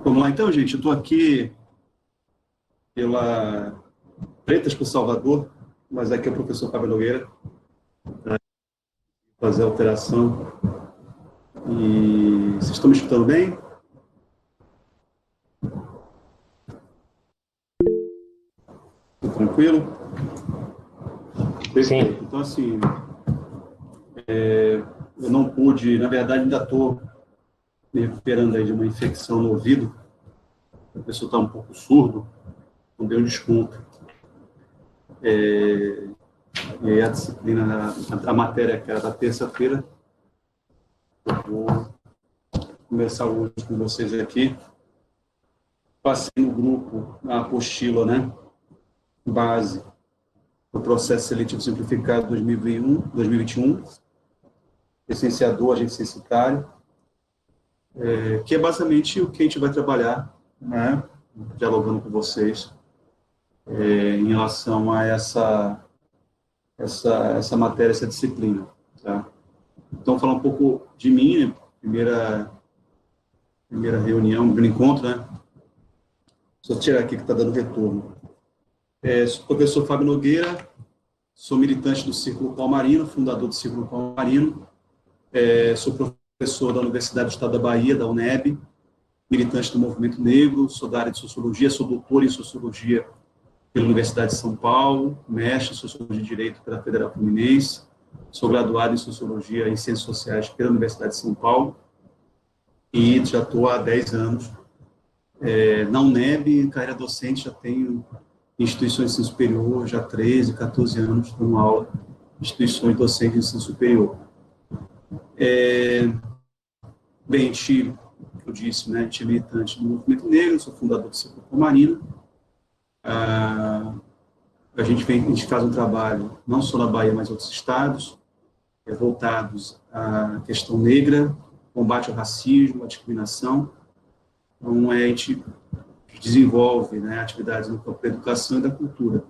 Vamos lá, então, gente. Eu estou aqui pela Freitas por Salvador, mas aqui é o professor Fábio Nogueira, para fazer a alteração. E vocês estão me escutando bem? Tudo tranquilo? Perfeito. Sim. Então, assim, eu não pude, na verdade, ainda estou me recuperando aí de uma infecção no ouvido. A pessoa está um pouco surdo, não deu desconto. E aí a disciplina, a matéria que era da terça-feira, eu vou conversar hoje com vocês aqui. Passei no grupo a apostila, né, base do processo seletivo simplificado 2021, licenciador, agente censitário, que é basicamente o que a gente vai trabalhar, né, dialogando com vocês, em relação a essa matéria, essa disciplina. Tá? Então, falar um pouco de mim, né, primeira reunião, primeiro encontro, né? Só tirar aqui que está dando retorno. Sou o professor Fábio Nogueira, sou militante do Círculo Palmarino, fundador do Círculo Palmarino, sou professor da Universidade do Estado da Bahia, da UNEB, militante do movimento negro, sou da área de Sociologia, sou doutor em Sociologia pela Universidade de São Paulo, mestre em Sociologia e Direito pela Federal Fluminense, sou graduado em Sociologia e Ciências Sociais pela Universidade de São Paulo e já estou há 10 anos na UNEB, carreira docente, já tenho instituições de ensino superior, já 13, 14 anos dando aula em instituições docentes de ensino superior. Bem, eu disse, né, militante do movimento negro, sou fundador do Círculo Palmarino. A gente faz um trabalho, não só na Bahia, mas em outros estados, voltados à questão negra, combate ao racismo, à discriminação. Então, a gente desenvolve, né, atividades no campo da educação e da cultura.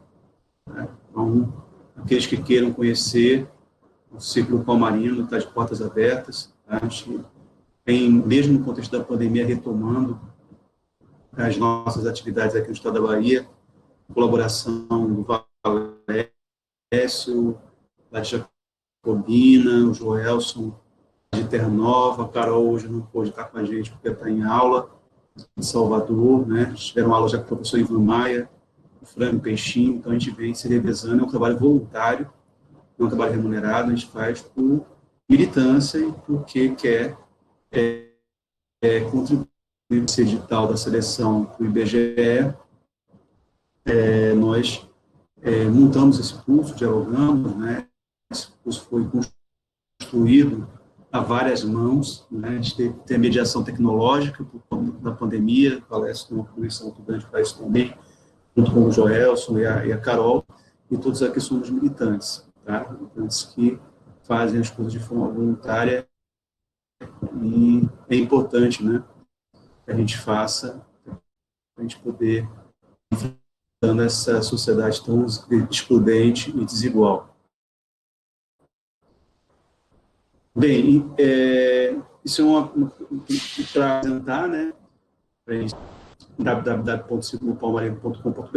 Né? Então, aqueles que queiram conhecer, o Círculo Palmarino está de portas abertas. Tá? A gente tem, mesmo no contexto da pandemia, retomando as nossas atividades aqui no estado da Bahia, colaboração do Valécio, da Jacobina, o Joelson de Terra Nova, a Carol hoje não pôde estar com a gente porque está em aula em Salvador, né? Tiveram aula já com o professor Ivan Maia, o Franco Peixinho, então a gente vem se revezando, é um trabalho voluntário, não é um trabalho remunerado, a gente faz por militância e porque quer contribuir com esse edital da seleção do IBGE. Nós montamos esse curso, dialogamos, né? Esse curso foi construído a várias mãos, né? A gente tem a mediação tecnológica por conta da pandemia, parece que uma conexão muito grande para isso também, junto com o Joelson e a Carol, e todos aqui somos militantes, tá? Militantes que fazem as coisas de forma voluntária, e é importante, né, que a gente faça, para a gente poder enfrentar essa sociedade tão excludente e desigual. Bem, isso é para apresentar, né, www.circulopalmarino.com.br.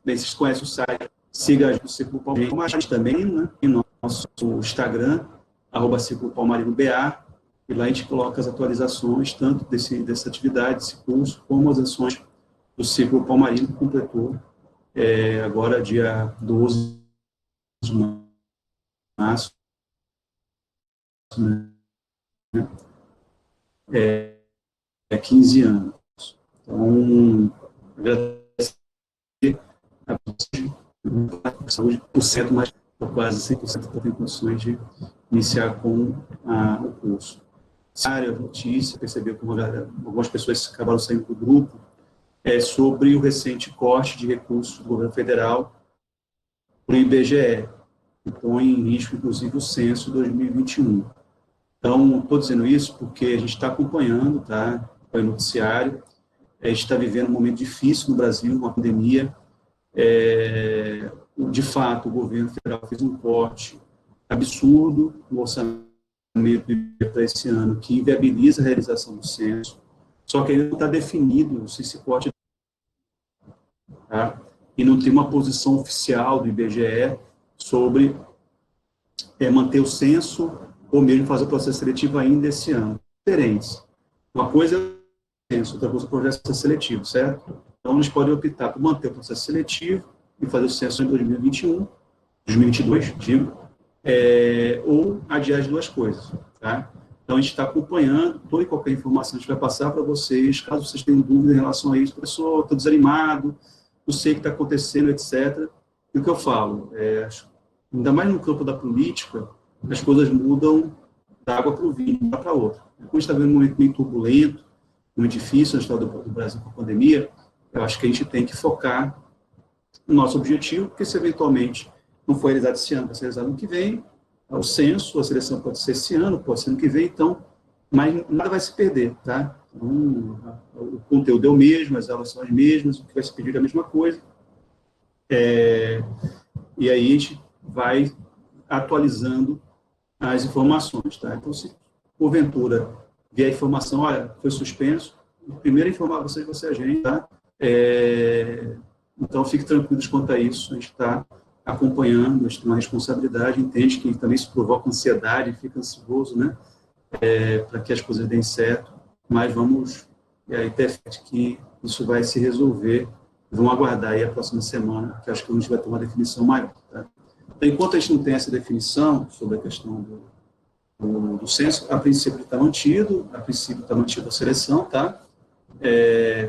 Bem, vocês conhecem o site, siga o Círculo Palmarino, mas também, né, em nosso Instagram, @CírculoPalmarinoBA, e lá a gente coloca as atualizações, tanto dessa atividade, desse curso, como as ações do Círculo Palmarino, que completou agora, dia 12 de março, né, 15 anos. Então, agradecer a saúde, por cento, mas por quase 100% está em condições de iniciar com o curso. A notícia, percebeu que algumas pessoas acabaram saindo do grupo, sobre o recente corte de recursos do governo federal para o IBGE, que põe em risco, inclusive, o censo 2021. Então, estou dizendo isso porque a gente está acompanhando, tá? O noticiário, a gente está vivendo um momento difícil no Brasil, uma pandemia. De fato, o governo federal fez um corte absurdo no orçamento para esse ano, que inviabiliza a realização do censo, só que ainda não está definido se esse corte, tá? E não tem uma posição oficial do IBGE sobre manter o censo ou mesmo fazer o processo seletivo ainda esse ano. Diferentes. Uma coisa é o censo, outra coisa é o processo seletivo, certo? Então, eles podem optar por manter o processo seletivo e fazer o censo em 2021, 2022, digo, ou adiar as duas coisas, tá? Então, a gente está acompanhando toda e qualquer informação que a gente vai passar para vocês, caso vocês tenham dúvida em relação a isso. Professor, estou desanimado, não sei o que está acontecendo, etc. E o que eu falo, ainda mais no campo da política, as coisas mudam da água para o vinho, de uma para outra. Como a gente está vendo um momento meio turbulento, muito difícil na história do Brasil com a pandemia, eu acho que a gente tem que focar no nosso objetivo, porque se eventualmente não for realizado esse ano, vai ser realizado ano que vem, o censo, a seleção pode ser esse ano, pode ser ano que vem, então, mas nada vai se perder, tá? Então, o conteúdo é o mesmo, as aulas são as mesmas, o que vai se pedir é a mesma coisa, e aí a gente vai atualizando as informações, tá? Então, se porventura vier a informação, olha, foi suspenso, primeiro informar vocês vai ser a gente, tá? Então, fiquem tranquilos quanto a isso, a gente está acompanhando, a gente tem uma responsabilidade, entende que também isso provoca ansiedade, fica ansioso, né? Para que as coisas deem certo, mas vamos ter fé que isso vai se resolver. Vamos aguardar aí a próxima semana, que acho que a gente vai ter uma definição maior, tá? Então, enquanto a gente não tem essa definição sobre a questão do censo, a princípio está mantido, a seleção, tá?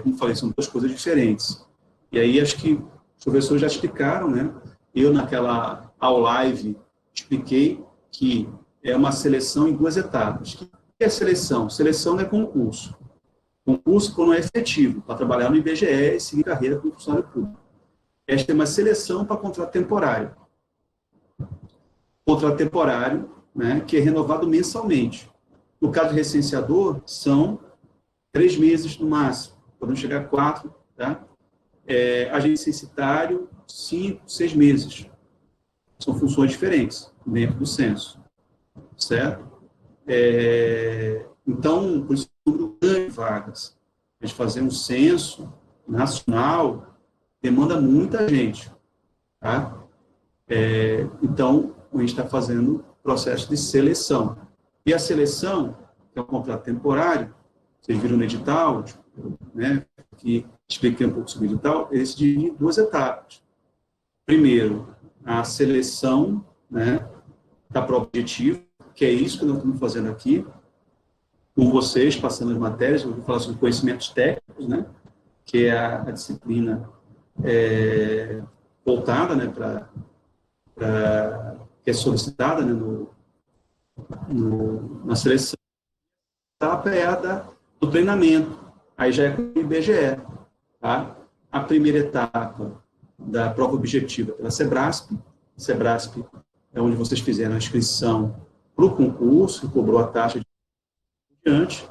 Como falei, são duas coisas diferentes. E aí, acho que os professores já explicaram, né? Eu, naquela aula live, expliquei que é uma seleção em duas etapas. O que é seleção? Seleção não é concurso. Concurso, quando é efetivo, para trabalhar no IBGE e seguir carreira como funcionário público. Esta é uma seleção para contrato temporário. Contrato temporário, né, que é renovado mensalmente. No caso do recenseador, são 3 meses no máximo, podemos chegar a 4, tá? Agente censitário, 5, 6 meses. São funções diferentes dentro do censo, certo? Então, por isso, um número grande de vagas. A gente fazer um censo nacional demanda muita gente, tá? Então, a gente está fazendo processo de seleção. E a seleção, que é um contrato temporário, vocês viram no edital, né, que expliquei um pouco sobre o edital, ele se divide em duas etapas. Primeiro, a seleção, né, da prova objetiva, que é isso que nós estamos fazendo aqui, com vocês, passando as matérias, eu vou falar sobre conhecimentos técnicos, né, que é a disciplina voltada, né, que é solicitada, né, na seleção. A etapa é a do treinamento, aí já é com o IBGE, tá? A primeira etapa da prova objetiva pela Sebrasp é onde vocês fizeram a inscrição para o concurso, que cobrou a taxa de diante,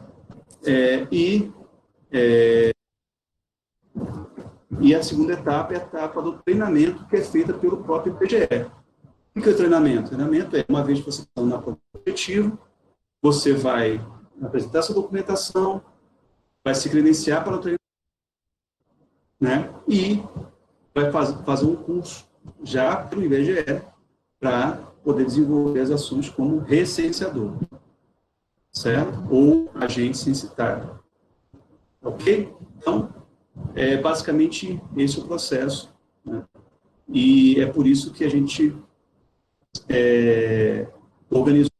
e a segunda etapa é a etapa do treinamento, que é feita pelo próprio IBGE. O que é o treinamento? O treinamento é, uma vez que você está na prova objetiva, você vai apresentar sua documentação, vai se credenciar para o treinamento, né? E vai fazer um curso já para o IBGE para poder desenvolver as ações como recenseador, certo? Ou agente censitário. Ok? Então, basicamente esse o processo, né? E é por isso que a gente organizou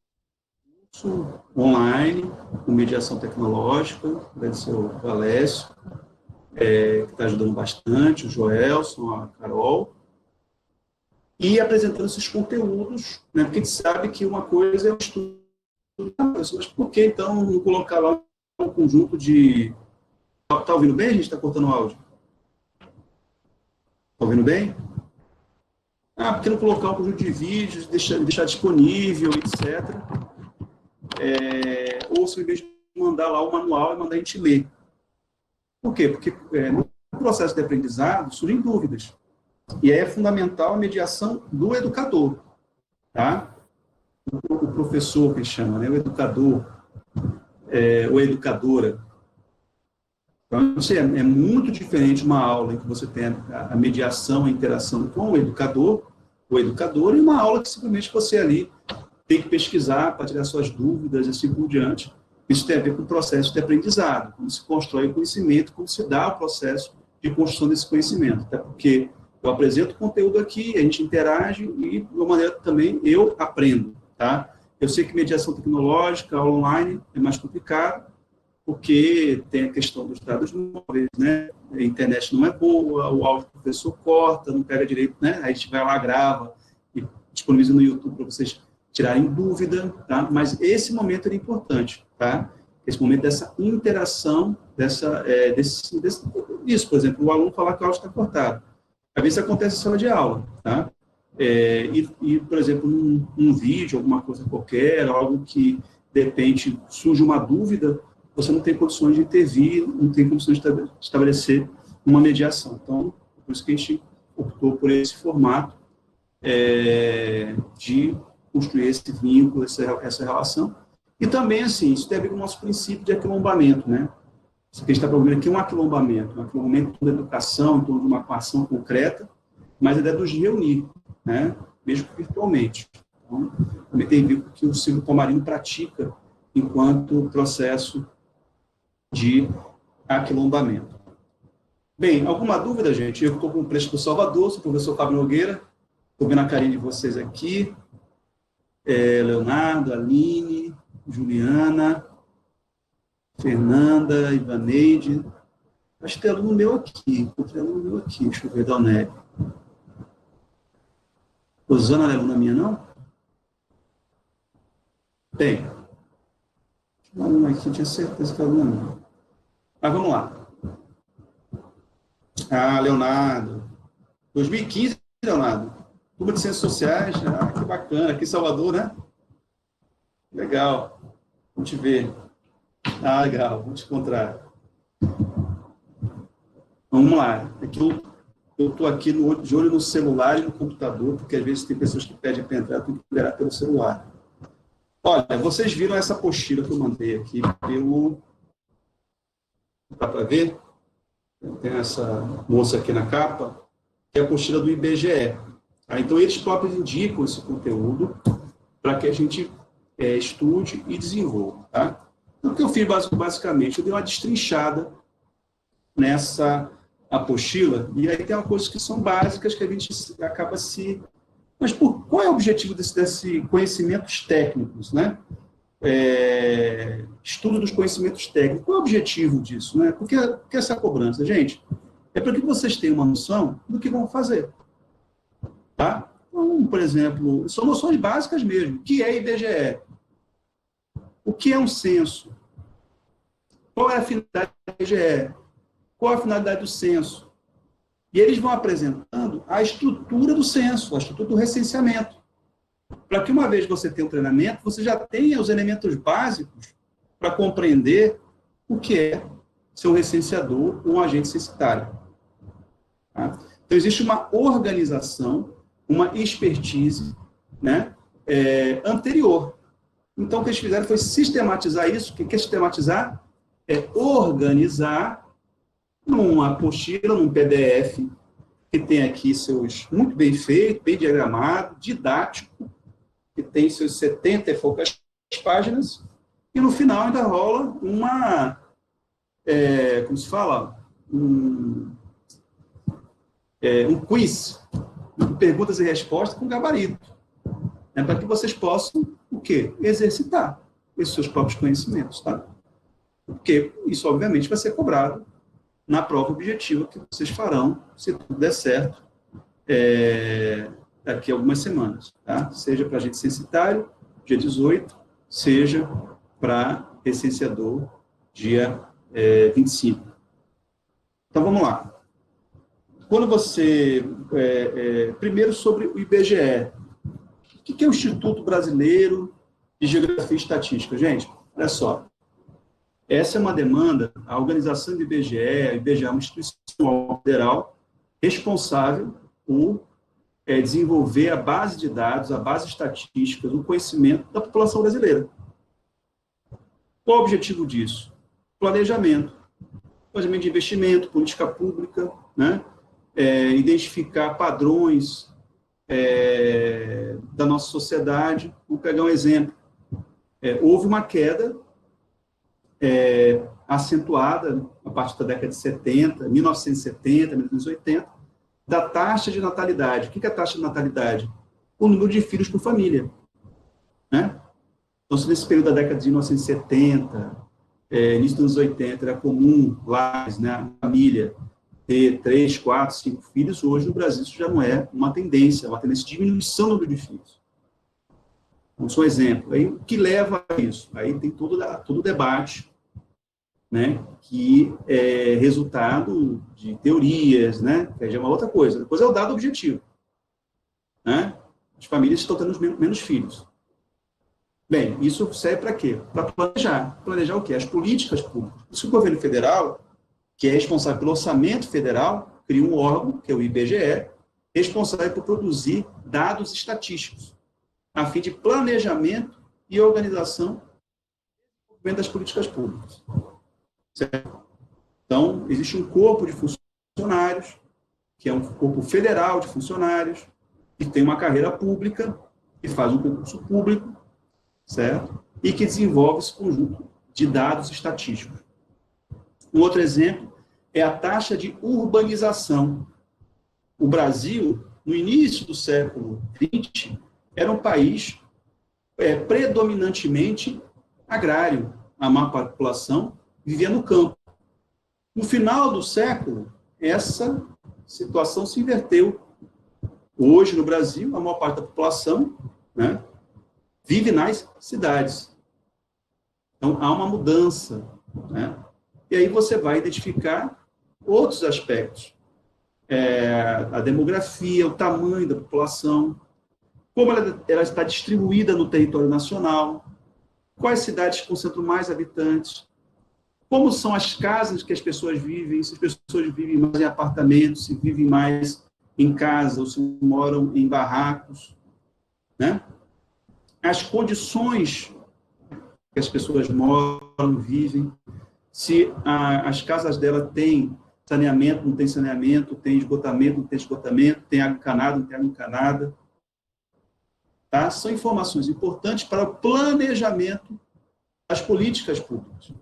um curso online, com mediação tecnológica, agradecer ao Valécio, que está ajudando bastante, o Joelson, a Carol, e apresentando esses conteúdos, né? Porque a gente sabe que uma coisa é o estudo, mas por que então não colocar lá um conjunto de... Está ouvindo bem? A gente está cortando o áudio. Está ouvindo bem? Ah, por que não colocar um conjunto de vídeos, deixar disponível, etc. Ou simplesmente mandar lá o manual e mandar a gente ler. Por quê? Porque no processo de aprendizado surgem dúvidas. E aí é fundamental a mediação do educador. Tá? O professor, que chama, né? O educador, ou educadora. Então, isso é muito diferente uma aula em que você tem a mediação, a interação com o educador, o educador, e uma aula que simplesmente você ali tem que pesquisar para tirar suas dúvidas e assim por diante. Isso tem a ver com o processo de aprendizado, como se constrói o conhecimento, como se dá o processo de construção desse conhecimento. Até porque eu apresento o conteúdo aqui, a gente interage e, de uma maneira também, eu aprendo. Tá? Eu sei que mediação tecnológica, aula online, é mais complicado, porque tem a questão dos dados móveis, né? A internet não é boa, o áudio do professor corta, não pega direito, né? Aí a gente vai lá, grava e disponibiliza no YouTube para vocês tirarem dúvida, tá? Mas esse momento é importante, tá? Esse momento dessa interação, isso, por exemplo, o aluno falar que o áudio está cortado. Às vezes acontece em sala de aula, tá? Por exemplo, num vídeo, alguma coisa qualquer, algo que, de repente, surge uma dúvida, você não tem condições de intervir, não tem condições de estabelecer uma mediação. Então, por isso que a gente optou por esse formato de construir esse vínculo, essa relação. E também, assim, isso tem a ver com o nosso princípio de aquilombamento, né? Isso que a gente está promovendo aqui é um aquilombamento da educação, em torno de uma ação concreta, mas a ideia de nos reunir, né? Mesmo virtualmente. Então, também tem a ver com o que o Círculo Palmarino pratica enquanto processo de aquilombamento. Bem, alguma dúvida, gente? Eu estou com o preço do Salvador, sou o professor Fábio Nogueira, estou vendo a carinha de vocês aqui, Leonardo, Aline, Juliana, Fernanda, Ivaneide, acho que tem aluno meu aqui, deixa eu ver, Dalnélio. Rosana não é aluna minha, não? Tem. Tinha uma aluna aqui, eu tinha certeza que é aluna minha. Mas vamos lá. Leonardo. 2015, Leonardo. Turma de Ciências Sociais. Que bacana. Aqui em Salvador, né? Legal. Vamos te ver. Legal. Vamos te encontrar. Vamos lá. Aqui eu estou aqui de olho no celular e no computador, porque às vezes tem pessoas que pedem para entrar, eu tenho que liberar pelo celular. Olha, vocês viram essa apostila que eu mandei aqui pelo... Dá para ver? Tem essa moça aqui na capa, que é a apostila do IBGE. Então, eles próprios indicam esse conteúdo para que a gente estude e desenvolva. Tá? Então, o que eu fiz basicamente? Eu dei uma destrinchada nessa apostila, e aí tem uma coisas que são básicas que a gente acaba se... Mas qual é o objetivo desse conhecimentos técnicos, né? Estudo dos conhecimentos técnicos. Qual é o objetivo disso, né? Por que essa cobrança? Gente, é para que vocês tenham uma noção do que vão fazer. Tá? Então, por exemplo, são noções básicas mesmo. O que é IBGE? O que é um censo? Qual é a finalidade do IBGE? Qual a finalidade do censo? E eles vão apresentando a estrutura do censo, a estrutura do recenseamento. Para que uma vez você tenha um treinamento, você já tenha os elementos básicos para compreender o que é ser um recenseador ou um agente censitário. Tá? Então, existe uma organização, uma expertise, né, anterior. Então, o que eles fizeram foi sistematizar isso. O que é sistematizar? É organizar numa apostila, num PDF, que tem aqui seus, muito bem feito, bem diagramado, didático, que tem seus 70 e poucas páginas, e no final ainda rola como se fala? Um quiz, perguntas e respostas com gabarito, né, para que vocês possam, o quê? Exercitar esses seus próprios conhecimentos, tá? Porque isso, obviamente, vai ser cobrado na prova objetiva que vocês farão, se tudo der certo, daqui a algumas semanas, tá? Seja para agente censitário, dia 18, seja para recenseador, dia 25. Então, vamos lá. Quando você... primeiro, sobre o IBGE. O que é o Instituto Brasileiro de Geografia e Estatística? Gente, olha só. Essa é uma demanda, a organização do IBGE, a IBGE é uma instituição federal responsável por desenvolver a base de dados, a base estatística, do conhecimento da população brasileira. Qual o objetivo disso? Planejamento. Planejamento de investimento, política pública, né? Identificar padrões da nossa sociedade. Vamos pegar um exemplo. Houve uma queda acentuada, a partir da década de 70, 1970, 1980, da taxa de natalidade. O que é a taxa de natalidade? O número de filhos por família. Né? Então, se nesse período da década de 1970, início dos anos 80, era comum lá, né, a família ter 3, 4, 5 filhos, hoje no Brasil isso já não é uma tendência, é uma tendência de diminuição do número de filhos. Vamos um exemplo. Aí, o que leva a isso? Aí tem todo o debate, né, que é resultado de teorias, né, que é uma outra coisa. Depois é o dado objetivo. Né? As famílias estão tendo menos filhos. Bem, isso serve para quê? Para planejar. Planejar o quê? As políticas públicas. Por isso que o governo federal, que é responsável pelo orçamento federal, cria um órgão, que é o IBGE, responsável por produzir dados estatísticos, a fim de planejamento e organização das políticas públicas. Certo? Então, existe um corpo de funcionários, que é um corpo federal de funcionários, que tem uma carreira pública, que faz um concurso público, certo? E que desenvolve esse conjunto de dados estatísticos. Um outro exemplo é a taxa de urbanização. O Brasil, no início do século XX, era um país predominantemente agrário. A maior população vivia no campo. No final do século, essa situação se inverteu. Hoje, no Brasil, a maior parte da população, né, vive nas cidades. Então, há uma mudança. Né? E aí você vai identificar outros aspectos. A demografia, o tamanho da população, como ela está distribuída no território nacional, quais cidades concentram mais habitantes, como são as casas que as pessoas vivem, se as pessoas vivem mais em apartamentos, se vivem mais em casa, ou se moram em barracos, né? As condições que as pessoas moram, vivem, se as casas dela têm saneamento, não tem saneamento, tem esgotamento, não tem esgotamento, tem água encanada, não tem água encanada. Tá? São informações importantes para o planejamento das políticas públicas.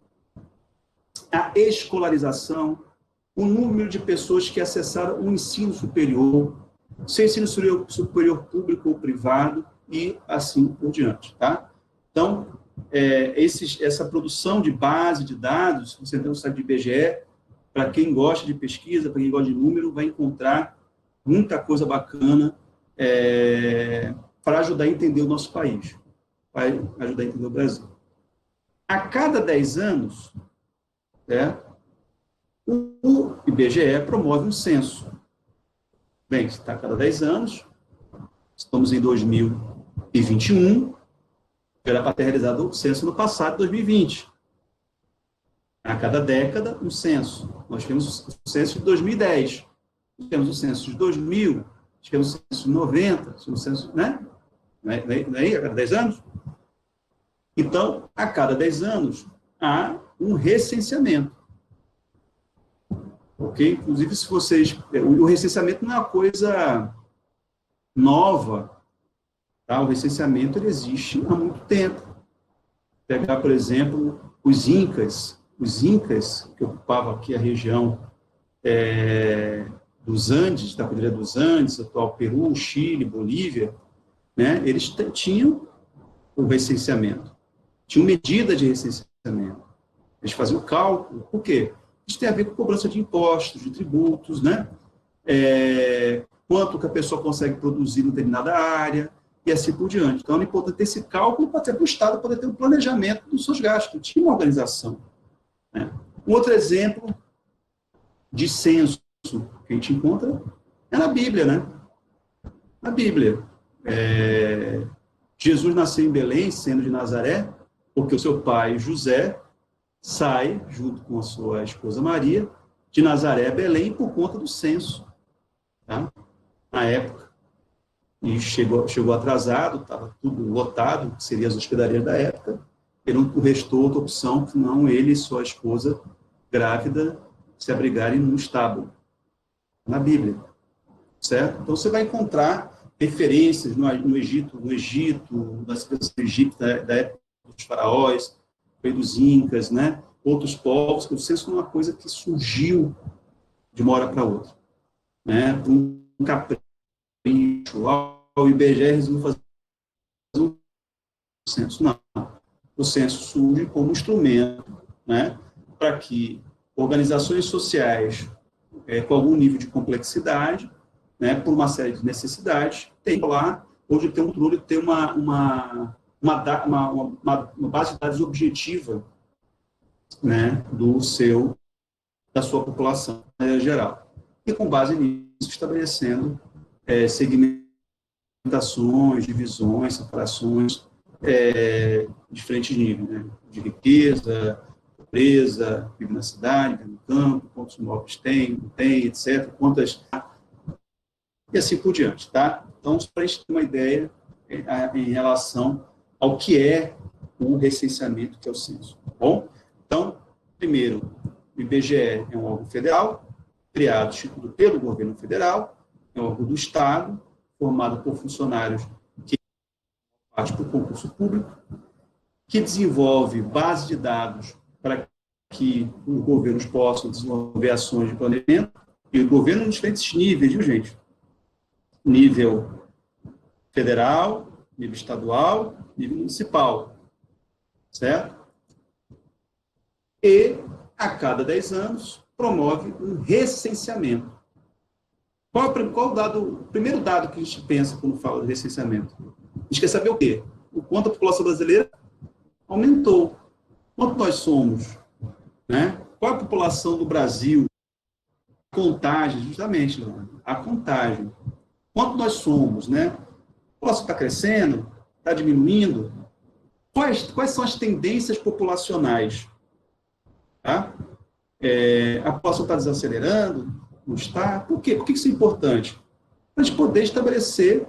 A escolarização, o número de pessoas que acessaram o ensino superior, se ensino superior público ou privado, e assim por diante. Tá? Então, essa produção de base de dados, você tem no site do IBGE, para quem gosta de pesquisa, para quem gosta de número, vai encontrar muita coisa bacana para ajudar a entender o nosso país, vai ajudar a entender o Brasil. A cada 10 anos, o IBGE promove um censo. Bem, está a cada 10 anos, estamos em 2021, era para ter realizado o censo no passado, 2020. A cada década, um censo. Nós temos o censo de 2010, temos o censo de 2000, tivemos o censo de 90, o censo, né? Não é aí, a cada 10 anos? Então, a cada 10 anos, há um recenseamento. Ok? Inclusive, se vocês... O recenseamento não é uma coisa nova. Tá? O recenseamento ele existe há muito tempo. Pegar, por exemplo, os Incas que ocupavam aqui a região dos Andes, da Cordilheira dos Andes, atual Peru, Chile, Bolívia, né? Eles tinham o recenseamento. Tinham medida de recenseamento. Eles faziam o cálculo. Por quê? Isso tem a ver com cobrança de impostos, de tributos, né? quanto que a pessoa consegue produzir em determinada área, e assim por diante. Então, é importante ter esse cálculo para o Estado poder ter um planejamento dos seus gastos, tinha uma organização. Né? Um outro exemplo de censo que a gente encontra é na Bíblia, né? Na Bíblia. Jesus nasceu em Belém, sendo de Nazaré, porque o seu pai, José, sai, junto com a sua esposa Maria, de Nazaré a Belém por conta do censo, tá? Na época. E chegou atrasado, estava tudo lotado, que seriam as hospedarias da época, e não restou outra opção que não ele e sua esposa grávida se abrigarem num estábulo, na Bíblia, certo? Então você vai encontrar referências no Egito, nas pessoas do Egito, da época dos faraós, dos incas, né? Outros povos, que o censo não é uma coisa que surgiu de uma hora para outra, né? Por um capricho, o IBGE resolveu fazer um censo. Não. O censo surge como instrumento, né, para que organizações sociais com algum nível de complexidade, né, por uma série de necessidades, tenham lá, onde tem um controle, ter uma base de dados objetiva, né, da sua população geral. E com base nisso, estabelecendo segmentações, divisões, separações, diferentes níveis, né? De riqueza, pobreza, vive na cidade, vive no campo, quantos imóveis tem, não tem, etc., quantas... E assim por diante, tá? Então, para a gente ter uma ideia em relação ao que é o recenseamento, que é o censo, tá bom? Então, primeiro, o IBGE é um órgão federal, criado, instituído pelo governo federal, é um órgão do Estado, formado por funcionários que partem por concurso público, que desenvolve base de dados para que os governos possam desenvolver ações de planejamento, e o governo em diferentes níveis, viu, gente? Nível federal, nível estadual, nível municipal, certo? E, a cada 10 anos, promove um recenseamento. Qual o primeiro dado que a gente pensa quando fala de recenseamento? A gente quer saber o quê? O quanto a população brasileira aumentou. Quanto nós somos? Né? Qual a população do Brasil? A contagem, justamente, a contagem. Quanto nós somos? Né? A população está crescendo? Está diminuindo? Quais são as tendências populacionais? Tá? A população está desacelerando? Não está? Por quê? Por que isso é importante? Para a gente poder estabelecer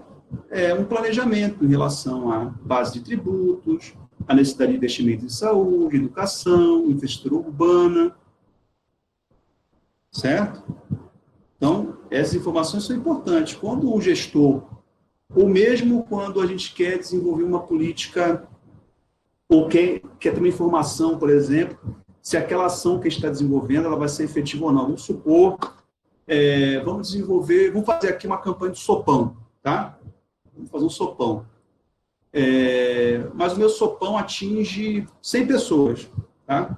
um planejamento em relação à base de tributos, a necessidade de investimento em saúde, educação, infraestrutura urbana, certo? Então, essas informações são importantes. Quando o gestor, ou mesmo quando a gente quer desenvolver uma política, ou quer ter uma informação, por exemplo, se aquela ação que está desenvolvendo ela vai ser efetiva ou não. Vamos supor, vamos fazer aqui uma campanha de sopão, tá? Vamos fazer um sopão. Mas o meu sopão atinge 100 pessoas, tá?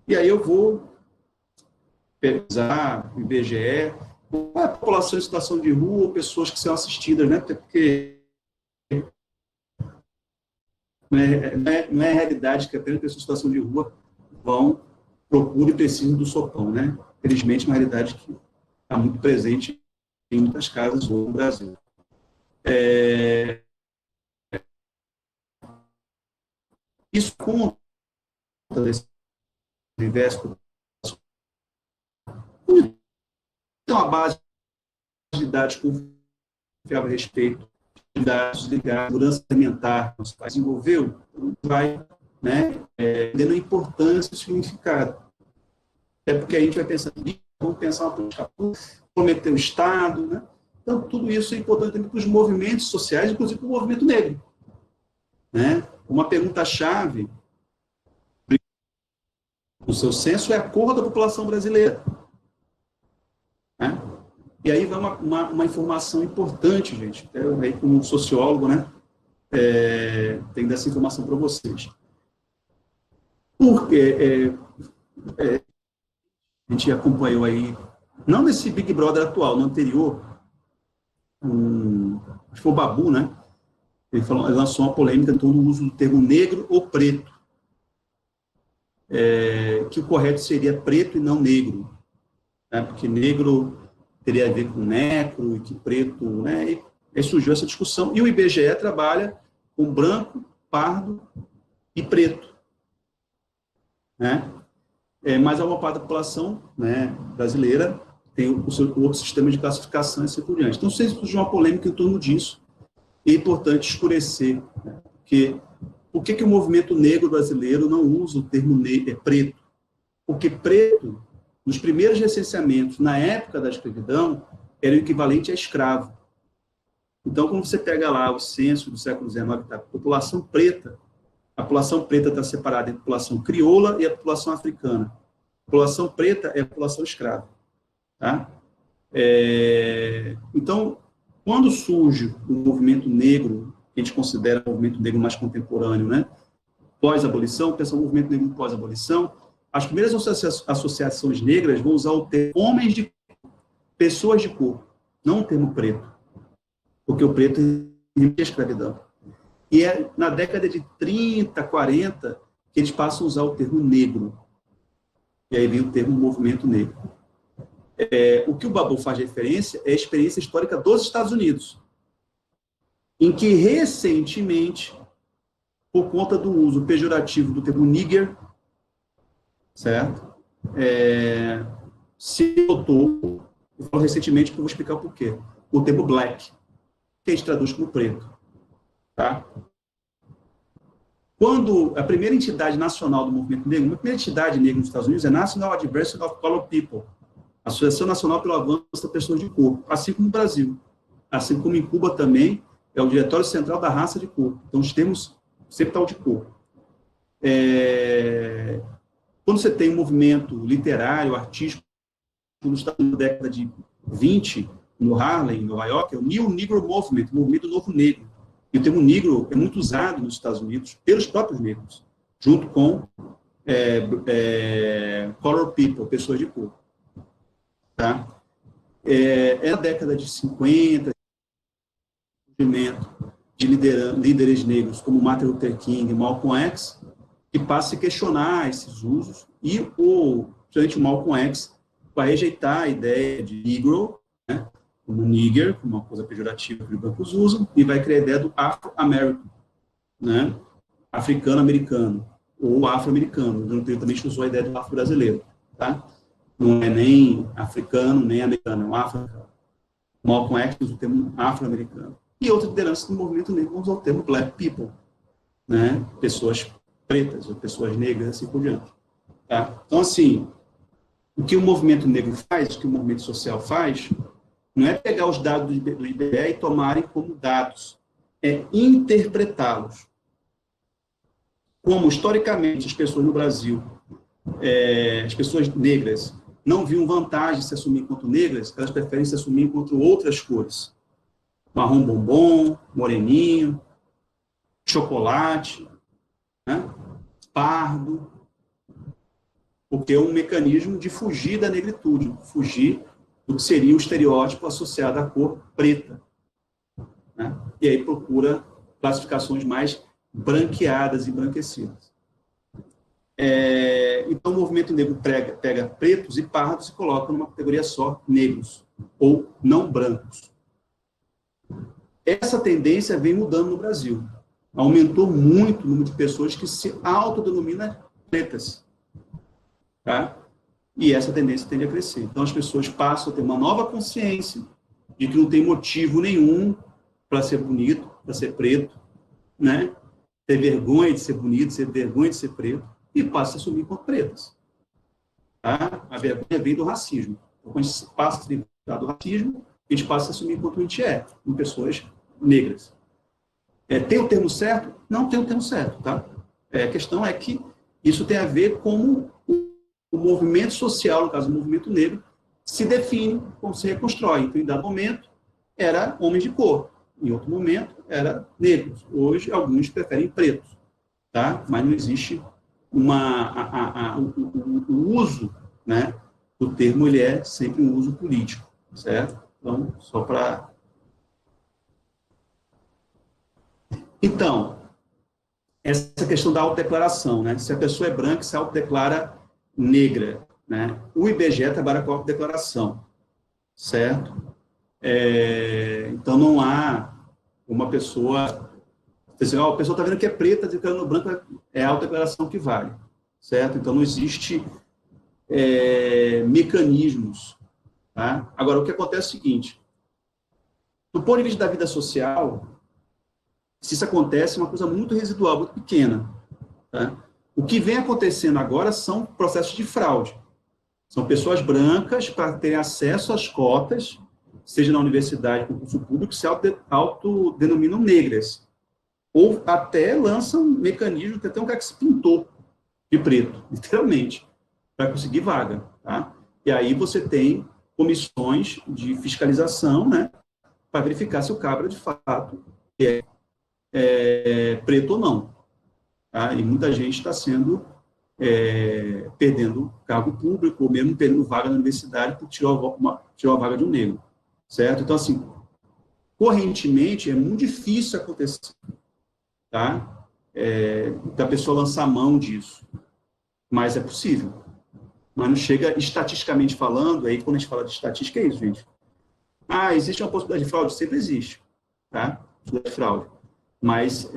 E aí eu vou pesquisar o IBGE, qual é a população em situação de rua ou pessoas que são assistidas, né? Porque não é a realidade que apenas pessoas em situação de rua procuram e precisam do sopão, né? Felizmente, uma realidade que está muito presente em muitas casas no Brasil. Isso conta desse universo. Então, a base de dados confiável a respeito de dados ligados à segurança alimentar que nosso país desenvolveu, vai, né, dando importância e significado. É porque a gente vai pensar, vamos pensar uma política pública, prometer o Estado, né? Então, tudo isso é importante também para os movimentos sociais, inclusive para o movimento negro. Né? Uma pergunta-chave no seu censo é a cor da população brasileira. Né? E aí vai uma informação importante, gente. Eu, aí, como sociólogo, né, tenho dessa informação para vocês. Porque a gente acompanhou aí, não nesse Big Brother atual, no anterior, acho que foi o Babu, né? Ele lançou uma polêmica em torno do uso do termo negro ou preto, que o correto seria preto e não negro, né? Porque negro teria a ver com necro, e que preto, né? E aí surgiu essa discussão, e o IBGE trabalha com branco, pardo e preto, né? Mas a uma parte da população, né, brasileira tem o seu outro sistema de classificação e assim por diante. Então, sempre surgiu uma polêmica em torno disso, e é importante escurecer, né, que por que o movimento negro brasileiro não usa o termo preto? Porque preto, nos primeiros recenseamentos, na época da escravidão, era o equivalente a escravo. Então, quando você pega lá o censo do século XIX, tá, a população preta está separada entre a população crioula e a população africana. A população preta é a população escrava. Tá? Então, quando surge o movimento negro, que a gente considera o movimento negro mais contemporâneo, né? Pós-abolição, pensa no movimento negro pós-abolição, as primeiras associações negras vão usar o termo homens de pessoas de cor, não o termo preto, porque o preto é escravidão. E é na década de 30, 40, que eles passam a usar o termo negro. E aí vem o termo movimento negro. O que o Babu faz referência é a experiência histórica dos Estados Unidos, em que recentemente, por conta do uso pejorativo do termo nigger, certo? Se adotou, eu falo recentemente porque eu vou explicar o porquê, o termo black, que a gente traduz como preto. Tá? Quando a primeira entidade nacional do movimento negro, a primeira entidade negra nos Estados Unidos é National Advancement of Colored People, Associação Nacional pelo Avanço das Pessoas de Cor, assim como no Brasil. Assim como em Cuba também, é o Diretório Central da Raça de Cor. Então, os termos sempre estão de cor. Quando você tem um movimento literário, artístico, na década de 20, no Harlem, em Nova York, é o New Negro Movement, o movimento novo negro. E o termo negro é muito usado nos Estados Unidos pelos próprios negros, junto com colored people, pessoas de cor. Tá? Na década de 50, de líderes negros como Martin Luther King e Malcolm X, que passa a questionar esses usos, e principalmente o Malcolm X vai rejeitar a ideia de negro, né, como nigger, como uma coisa pejorativa que os brancos usam, e vai criar a ideia do afro-american, né, africano-americano, ou afro-americano. O John também usou a ideia do afro-brasileiro. Tá? Não é nem africano, nem americano, é um afro-americano. Malcolm X usa o termo afro-americano. E outras lideranças do movimento negro vão usar o termo black people, né? Pessoas pretas, ou pessoas negras, assim por diante. Tá? Então, assim, o que o movimento negro faz, o que o movimento social faz, não é pegar os dados do IBGE e tomarem como dados, é interpretá-los. Como, historicamente, as pessoas no Brasil, as pessoas negras, não viam vantagem em se assumir enquanto negras, elas preferem se assumir enquanto outras cores. Marrom bombom, moreninho, chocolate, né? Pardo, porque é um mecanismo de fugir da negritude, fugir do que seria o estereótipo associado à cor preta. Né? E aí procura classificações mais branqueadas e embranquecidas. Então, o movimento negro pega pretos e pardos e coloca numa categoria só, negros, ou não brancos. Essa tendência vem mudando no Brasil. Aumentou muito o número de pessoas que se autodenominam pretas. Tá? E essa tendência tende a crescer. Então, as pessoas passam a ter uma nova consciência de que não tem motivo nenhum para ser bonito, para ser preto, né? Ter vergonha de ser bonito, ter vergonha de ser preto, e passa a assumir como pretas. Tá? A vergonha vem do racismo. Então, quando a gente passa a se livrar do racismo, a gente passa a assumir quanto a gente é, com pessoas negras. Tem o termo certo? Não tem o termo certo. Tá? A questão é que isso tem a ver com o movimento social, no caso do movimento negro, se define, como se reconstrói. Então, em dado momento, era homens de cor. Em outro momento, era negros. Hoje, alguns preferem pretos. Tá? Mas não existe o uso, né, do termo, ele é sempre um uso político, certo? Então, só para Então, essa questão da autodeclaração, né? Se a pessoa é branca, se autodeclara negra, né? O IBGE trabalha com autodeclaração, certo? Então, não há uma pessoa... Assim, a pessoa está vendo que é preta, declarando branco, é a autodeclaração que vale, certo? Então, não existe mecanismos. Tá? Agora, o que acontece é o seguinte, do ponto de vista da vida social, se isso acontece, é uma coisa muito residual, muito pequena. Tá? O que vem acontecendo agora são processos de fraude. São pessoas brancas para terem acesso às cotas, seja na universidade, concurso público, se autodenominam negras. Ou até lançam mecanismos, que até um cara que se pintou de preto, literalmente, para conseguir vaga. Tá? E aí você tem comissões de fiscalização, né, para verificar se o cabra, de fato, é preto ou não. Tá? E muita gente está sendo perdendo cargo público, ou mesmo perdendo vaga na universidade por tirou a vaga de um negro. Certo? Então, assim, correntemente, é muito difícil acontecer, tá? Da pessoa lançar mão disso. Mas é possível. Mas não chega, estatisticamente falando, aí quando a gente fala de estatística, é isso, gente. Ah, existe uma possibilidade de fraude? Sempre existe, tá? Possibilidade de fraude. Mas,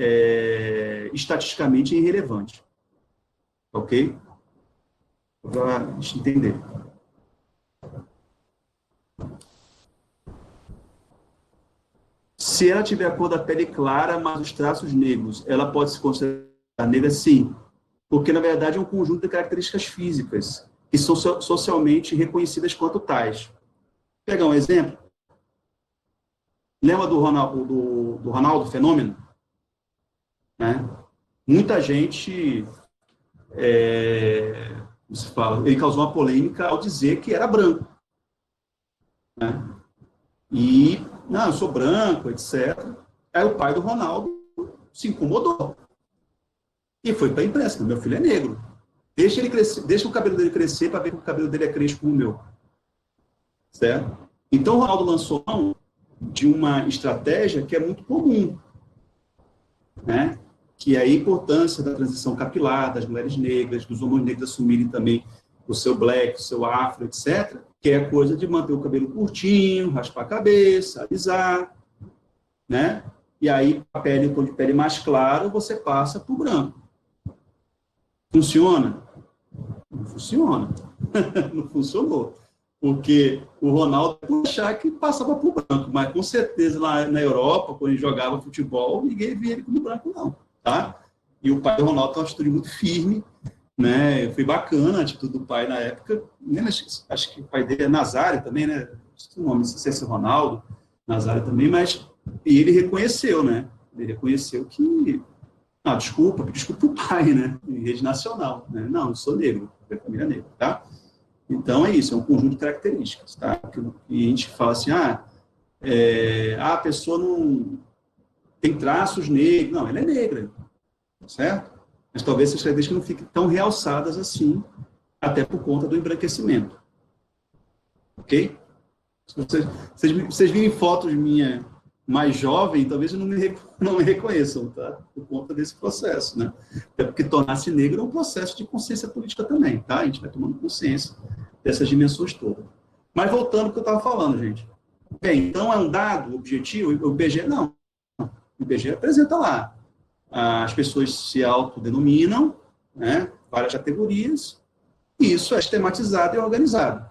estatisticamente, é irrelevante. Ok? Para a gente entender. Se ela tiver a cor da pele clara, mas os traços negros, ela pode se considerar negra? Sim. Porque, na verdade, é um conjunto de características físicas que são socialmente reconhecidas quanto tais. Vou pegar um exemplo. Lembra do Ronaldo Fenômeno? Né? Muita gente, se fala, ele causou uma polêmica ao dizer que era branco. Né? E, não, eu sou branco, etc. Aí o pai do Ronaldo se incomodou e foi para a imprensa. Meu filho é negro. Deixa ele crescer, deixa o cabelo dele crescer para ver que o cabelo dele é crespo como o meu. Certo? Então o Ronaldo lançou mão de uma estratégia que é muito comum, né? Que é a importância da transição capilar das mulheres negras, dos homens negros assumirem também o seu black, o seu afro, etc., que é a coisa de manter o cabelo curtinho, raspar a cabeça, alisar, né? E aí, a pele, com de pele mais claro, você passa para o branco. Funciona? Não funciona. Não funcionou. Porque o Ronaldo pode achar que passava por branco, mas com certeza lá na Europa, quando ele jogava futebol, ninguém via ele como branco, não. Tá? E o pai do Ronaldo tem uma atitude muito firme, né? Foi bacana a atitude do pai na época. Acho que o pai dele é Nazário também, né? Não nome, não sei se é Ronaldo, Nazário também, mas e ele reconheceu, né? Ele reconheceu que desculpa o pai, né? Em rede nacional, né? Não, eu sou negro, da família negra, tá? Então é isso, é um conjunto de características, tá? E a gente fala assim, a pessoa não tem traços negros, não, ela é negra, certo? Mas talvez essas características não fiquem tão realçadas assim, até por conta do embranquecimento, ok? Vocês virem fotos minha mais jovem, talvez não me reconheçam, tá? Por conta desse processo, né? Até porque tornar-se negro é um processo de consciência política também, tá? A gente vai tomando consciência dessas dimensões todas. Mas voltando ao que eu estava falando, gente. Bem, então é um dado objetivo, o IBGE não. O IBGE apresenta lá. As pessoas se autodenominam, né? Várias categorias, e isso é sistematizado e organizado.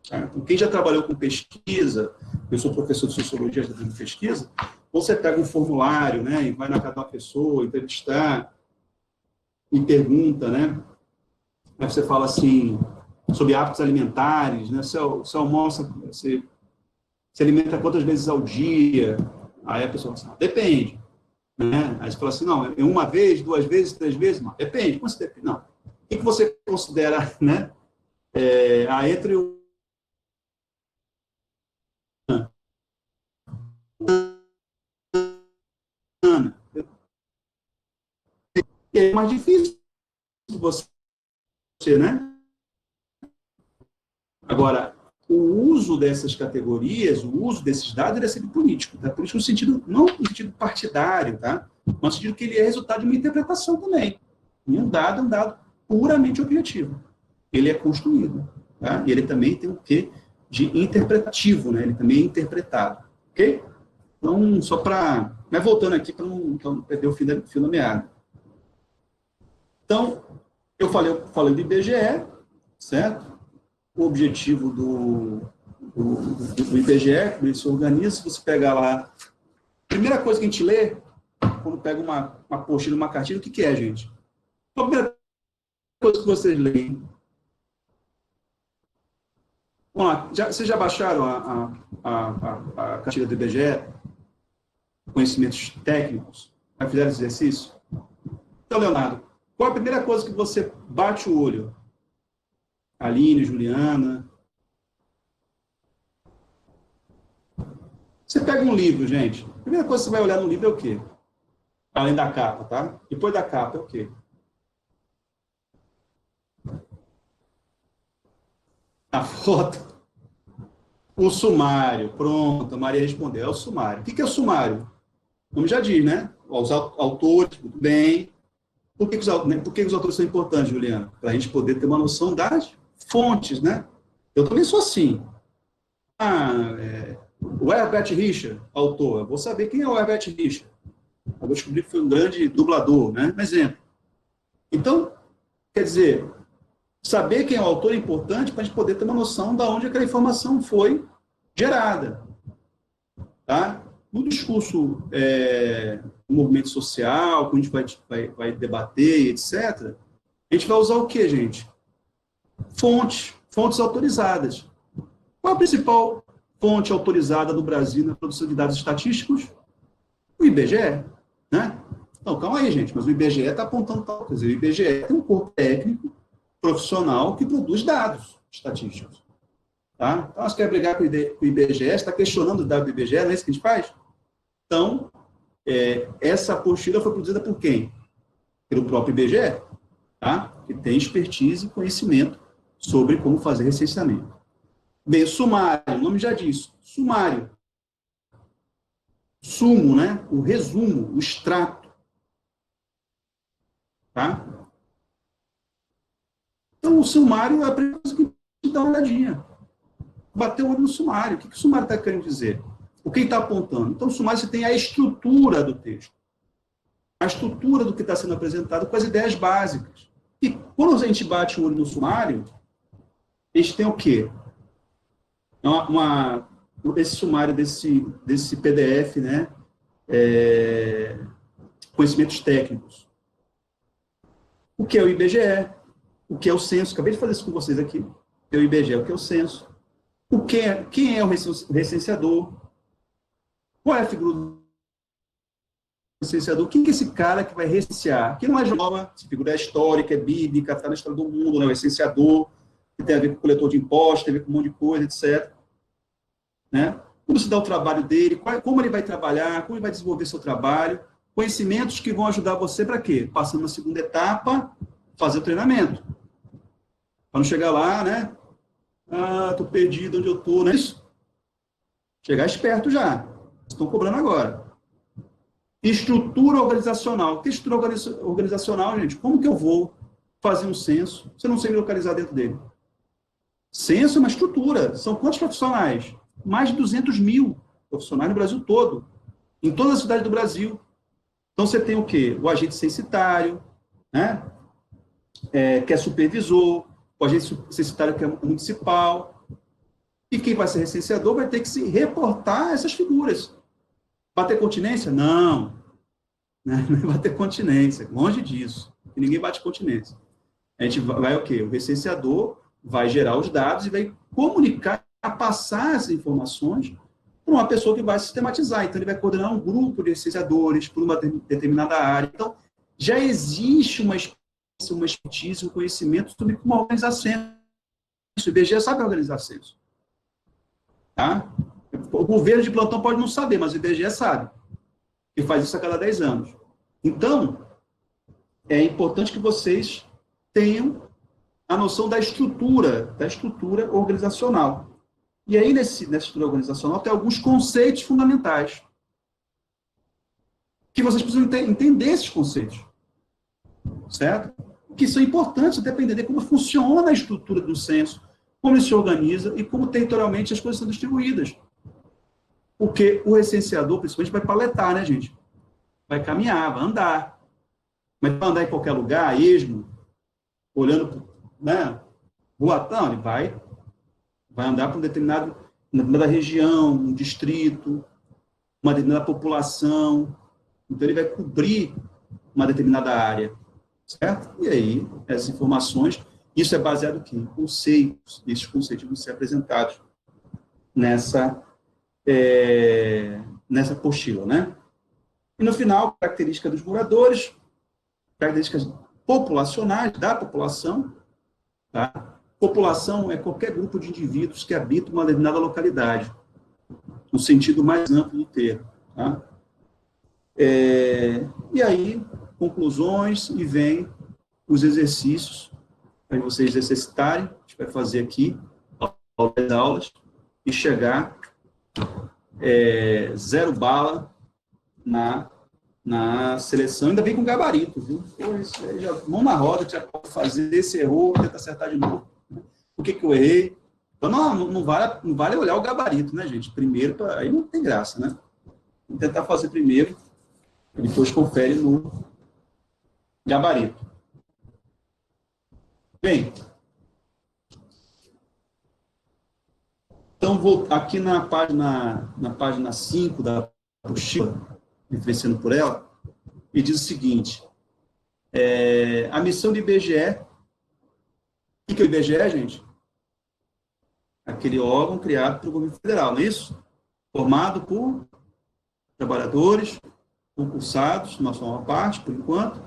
Tá? Então, quem já trabalhou com pesquisa, eu sou professor de sociologia de pesquisa, você pega um formulário, né, e vai na casa da pessoa, entrevistar, e pergunta, né, aí você fala assim, sobre hábitos alimentares, né, você almoça, você se alimenta quantas vezes ao dia? Aí a pessoa fala assim, depende. Né? Aí você fala assim, não, é uma vez, duas vezes, três vezes? Não, depende. Como você depende? Não. O que você considera, né, entre o ano? É mais difícil você, né? Agora, o uso dessas categorias, o uso desses dados, ele é sempre político, tá? Político no sentido, não no sentido partidário, tá? Mas no sentido que ele é resultado de uma interpretação também. E um dado é um dado puramente objetivo. Ele é construído, tá? E ele também tem o quê? De interpretativo, né? Ele também é interpretado, ok? Então, só para... Mas voltando aqui para não perder o fio da meada. Então, eu falei do IBGE, certo? O objetivo do IBGE, como ele se organiza, se você pegar lá... A primeira coisa que a gente lê, quando pega uma apostila, uma cartilha, o que é, gente? A primeira coisa que vocês leem. Vamos lá, vocês já baixaram a cartilha do IBGE? Conhecimentos técnicos? Já fizeram esse exercício? Então, Leonardo, qual a primeira coisa que você bate o olho? Aline, Juliana. Você pega um livro, gente. A primeira coisa que você vai olhar no livro é o quê? Além da capa, tá? Depois da capa é o quê? A foto. O sumário. Pronto, a Maria respondeu. É o sumário. O que é o sumário? O nome já diz, né? Os autores, tudo bem. Por que os autores são importantes, Juliana? Para a gente poder ter uma noção das fontes, né? Eu também sou assim. O Herbert Richard, autor. Eu vou saber quem é o Herbert Richard. Eu vou descobrir que foi um grande dublador, né? Um exemplo. Então, quer dizer, saber quem é o autor é importante para a gente poder ter uma noção de onde aquela informação foi gerada. Tá? No discurso do movimento social, que a gente vai debater, etc., a gente vai usar o quê, gente? Fontes autorizadas. Qual a principal fonte autorizada do Brasil na produção de dados estatísticos? O IBGE. Né? Então, calma aí, gente, mas o IBGE está apontando tal coisa. O IBGE tem um corpo técnico, profissional, que produz dados estatísticos. Tá? Então, você quer brigar com o IBGE, você está questionando os dados do IBGE, não é isso que a gente faz? Então, essa apostila foi produzida por quem? Pelo próprio IBGE, tá? Que tem expertise e conhecimento sobre como fazer recenseamento. Bem, sumário, o nome já diz, sumário. Sumo, né? O resumo, o extrato. Tá? Então, o sumário é a primeira coisa que a gente dá uma olhadinha. Bater o olho no sumário. O que o sumário está querendo dizer? O que ele está apontando? Então, o sumário você tem a estrutura do texto. A estrutura do que está sendo apresentado com as ideias básicas. E quando a gente bate o olho no sumário, a gente tem o quê? Esse sumário desse PDF, né? Conhecimentos técnicos. O que é o IBGE? O que é o censo? Acabei de fazer isso com vocês aqui. O que é o IBGE? O que é o censo? Quem é o recenseador? Qual é a figura do recenseador? Quem é esse cara que vai recensear? Que não é nova, essa figura é histórica, é bíblica, está na história do mundo, né? O recenseador, que tem a ver com o coletor de impostos, tem a ver com um monte de coisa, etc. Né? Como se dá o trabalho dele, como ele vai trabalhar, como ele vai desenvolver seu trabalho, conhecimentos que vão ajudar você para quê? Passando na segunda etapa, fazer o treinamento. Para não chegar lá, né? Estou perdido onde eu estou, não é isso? Chegar esperto já. Estão cobrando agora. Estrutura organizacional. O que é estrutura organizacional, gente? Como que eu vou fazer um censo se eu não sei me localizar dentro dele? Censo é uma estrutura. São quantos profissionais? Mais de 200 mil profissionais no Brasil todo. Em todas as cidades do Brasil. Então, você tem o quê? O agente censitário, né? Que é supervisor, o agente censitário que é municipal. E quem vai ser recenseador vai ter que se reportar a essas figuras. Bater continência? Não. Não vai bater continência. Longe disso. E ninguém bate continência. A gente vai o quê? O recenseador vai gerar os dados e vai comunicar, passar essas informações para uma pessoa que vai sistematizar. Então, ele vai coordenar um grupo de recenseadores por uma determinada área. Então, já existe uma expertise, um conhecimento sobre como organizar censo. O IBGE sabe organizar censo. Tá? O governo de plantão pode não saber, mas o IBGE sabe. E faz isso a cada 10 anos. Então, é importante que vocês tenham a noção da estrutura organizacional. E aí, nessa estrutura organizacional, tem alguns conceitos fundamentais, que vocês precisam entender esses conceitos, certo? Que são importantes, até para entender como funciona a estrutura do censo, como ele se organiza e como territorialmente as coisas são distribuídas. Porque o recenseador, principalmente, vai paletar, né, gente? Vai caminhar, vai andar. Mas vai andar em qualquer lugar, esmo, olhando, né, boatão, ele vai andar para uma determinada região, um distrito, uma determinada população. Então, ele vai cobrir uma determinada área, certo? E aí, essas informações, isso é baseado aqui em conceitos, esses conceitos vão ser apresentados nessa apostila, né? E no final, características dos moradores, características populacionais da população, tá? População é qualquer grupo de indivíduos que habitam uma determinada localidade, no sentido mais amplo do termo, tá? E aí, conclusões, e vem os exercícios para vocês exercitarem, a gente vai fazer aqui, ao das aulas, e chegar zero bala na seleção, ainda vem com gabarito, viu? Pô, já, mão na roda, que já pode fazer, esse errou, tenta acertar de novo. Por que eu errei? Então, não vale olhar o gabarito, né, gente? Primeiro, aí não tem graça, né? Vamos tentar fazer primeiro, e depois confere no gabarito. Bem, então, vou aqui na página 5 da apostila, referenciando por ela, e diz o seguinte, a missão do IBGE, o que é o IBGE, gente? Aquele órgão criado pelo governo federal, não é isso? Formado por trabalhadores, concursados, uma só parte, por enquanto,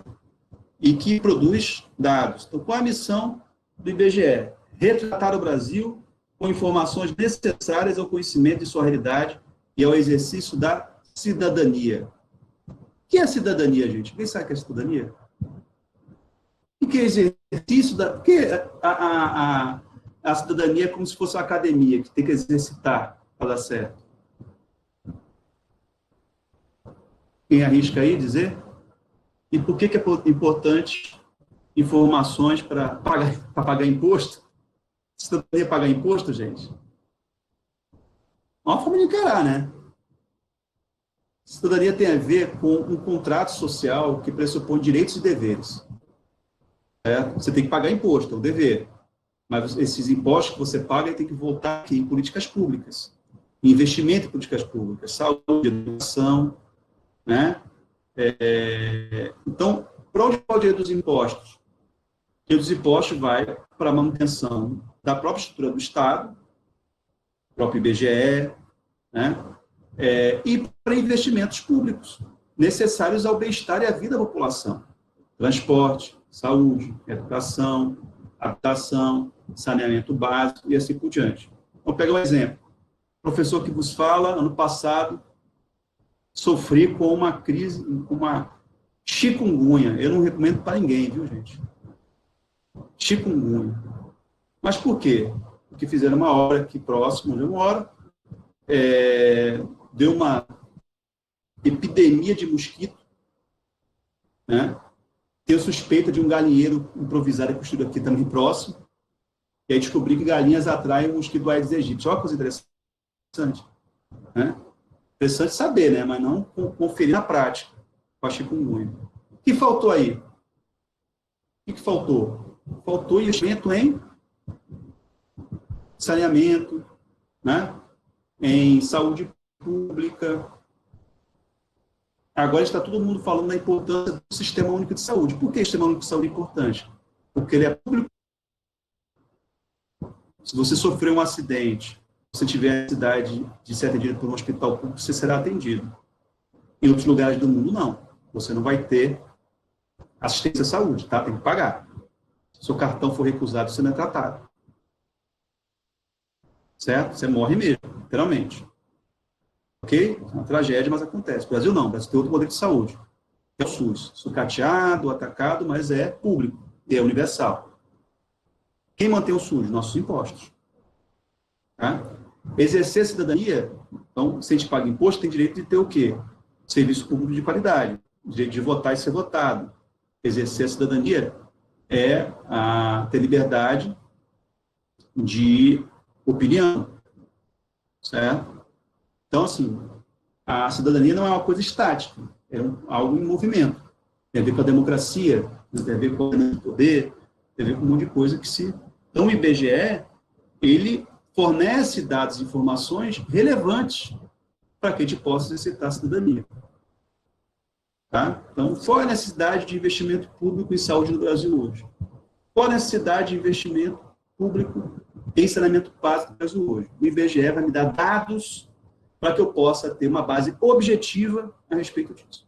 e que produz dados. Então, qual é a missão do IBGE? Retratar o Brasil com informações necessárias ao conhecimento de sua realidade e ao exercício da cidadania. O que é cidadania, gente? Quem sabe o que é cidadania? O que é exercício da... Porque a cidadania é como se fosse uma academia, que tem que exercitar para dar certo. Quem arrisca aí dizer? E por que é importante informações para pagar imposto? Cidadania pagar imposto, gente? É uma forma de encarar, né? Cidadania tem a ver com um contrato social que pressupõe direitos e deveres. Você tem que pagar imposto, é um dever. Mas esses impostos que você paga tem que voltar aqui em políticas públicas, em investimento em políticas públicas, saúde, educação, né? Então, para onde pode ir dos impostos? O dinheiro dos impostos vai para a manutenção da própria estrutura do Estado, próprio IBGE, né? E para investimentos públicos necessários ao bem-estar e à vida da população. Transporte, saúde, educação, habitação, saneamento básico e assim por diante. Vamos pegar um exemplo. O professor que vos fala, ano passado, sofri com uma crise, com uma chikungunya. Eu não recomendo para ninguém, viu, gente? Chikungunya. Mas por quê? Porque fizeram uma obra aqui próximo, onde eu moro, deu uma epidemia de mosquito, né? Tenho suspeita de um galinheiro improvisado construído aqui também próximo, e aí descobri que galinhas atraem o mosquito Aedes aegypti. Olha que coisa interessante, né? Interessante saber, né? Mas não conferir na prática com a chikungunya. O que faltou aí? O que faltou? Faltou investimento em saneamento, né? Em saúde pública. Agora está todo mundo falando da importância do Sistema Único de Saúde. Por que o Sistema Único de Saúde é importante? Porque ele é público. Se você sofrer um acidente, se você tiver a necessidade de ser atendido por um hospital público, você será atendido. Em outros lugares do mundo, não. Você não vai ter assistência à saúde, tá? Tem que pagar. Se o seu cartão for recusado, você não é tratado. Certo? Você morre mesmo, literalmente. Ok? É uma tragédia, mas acontece. O Brasil não. O Brasil tem outro modelo de saúde. É o SUS. Sucateado, atacado, mas é público. E é universal. Quem mantém o SUS? Nossos impostos. Tá? Exercer a cidadania, então, se a gente paga imposto, tem direito de ter o quê? Serviço público de qualidade, direito de votar e ser votado. Exercer a cidadania é ter liberdade de opinião, certo? Então, assim, a cidadania não é uma coisa estática, é algo em movimento. Tem a ver com a democracia, tem a ver com o poder, tem a ver com um monte de coisa que se... Então, o IBGE, ele fornece dados e informações relevantes para que a gente possa exercitar a cidadania. Tá? Então, qual é a necessidade de investimento público em saúde no Brasil hoje? Qual a necessidade de investimento público em saneamento básico no Brasil hoje? O IBGE vai me dar dados para que eu possa ter uma base objetiva a respeito disso.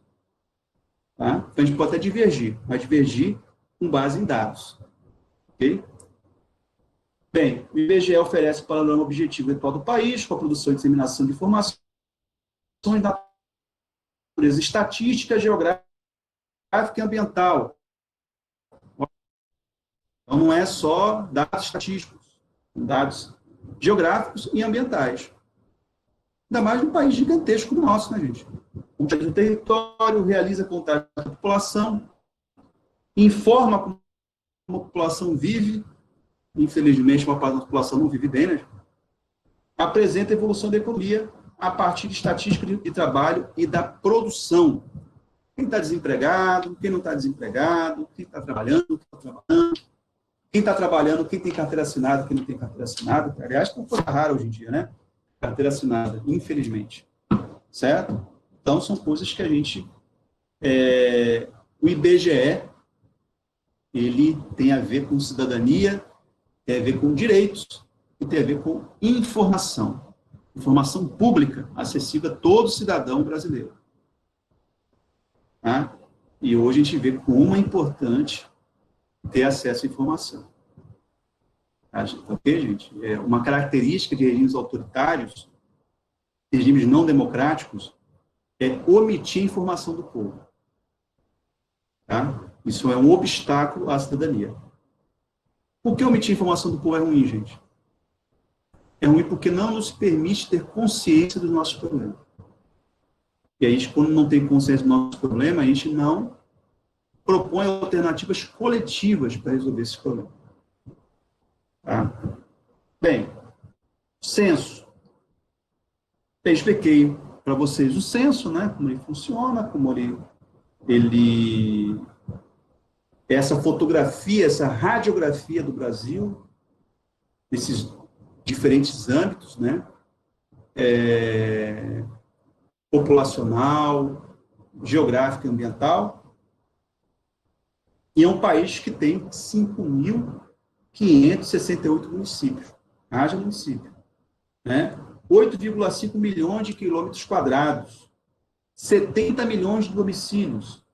Tá? Então, a gente pode até divergir, mas divergir com base em dados. Ok? Bem, o IBGE oferece panorama objetivo atual do país, com a produção e disseminação de informações da natureza estatística, geográfica e ambiental. Então, não é só dados estatísticos, dados geográficos e ambientais. Ainda mais num país gigantesco como o nosso, né, gente? O território realiza contagem da população, informa como a população vive, infelizmente, uma parte da população não vive bem, né? Apresenta a evolução da economia a partir de estatística de trabalho e da produção. Quem está desempregado, quem não está desempregado, quem está trabalhando, quem está trabalhando, quem tem carteira assinada, quem não tem carteira assinada. Aliás, é uma coisa rara hoje em dia, né? Carteira assinada, infelizmente. Certo? Então, são coisas que a gente... o IBGE, ele tem a ver com cidadania, tem a ver com direitos e tem a ver com informação. Informação pública, acessível a todo cidadão brasileiro. Tá? E hoje a gente vê como é importante ter acesso à informação. Ok, gente? É uma característica de regimes autoritários, regimes não democráticos, é omitir a informação do povo. Tá? Isso é um obstáculo à cidadania. Por que omitir a informação do povo é ruim, gente? É ruim porque não nos permite ter consciência dos nossos problemas. E a gente, quando não tem consciência do nosso problema, a gente não propõe alternativas coletivas para resolver esse problema. Tá? Bem, censo. Eu expliquei para vocês o censo, né? Como ele funciona, como ele essa fotografia, essa radiografia do Brasil, desses diferentes âmbitos, né? Populacional, geográfico e ambiental. E é um país que tem 5.568 municípios. Haja município. Né? 8,5 milhões de quilômetros quadrados. 70 milhões de domicílios.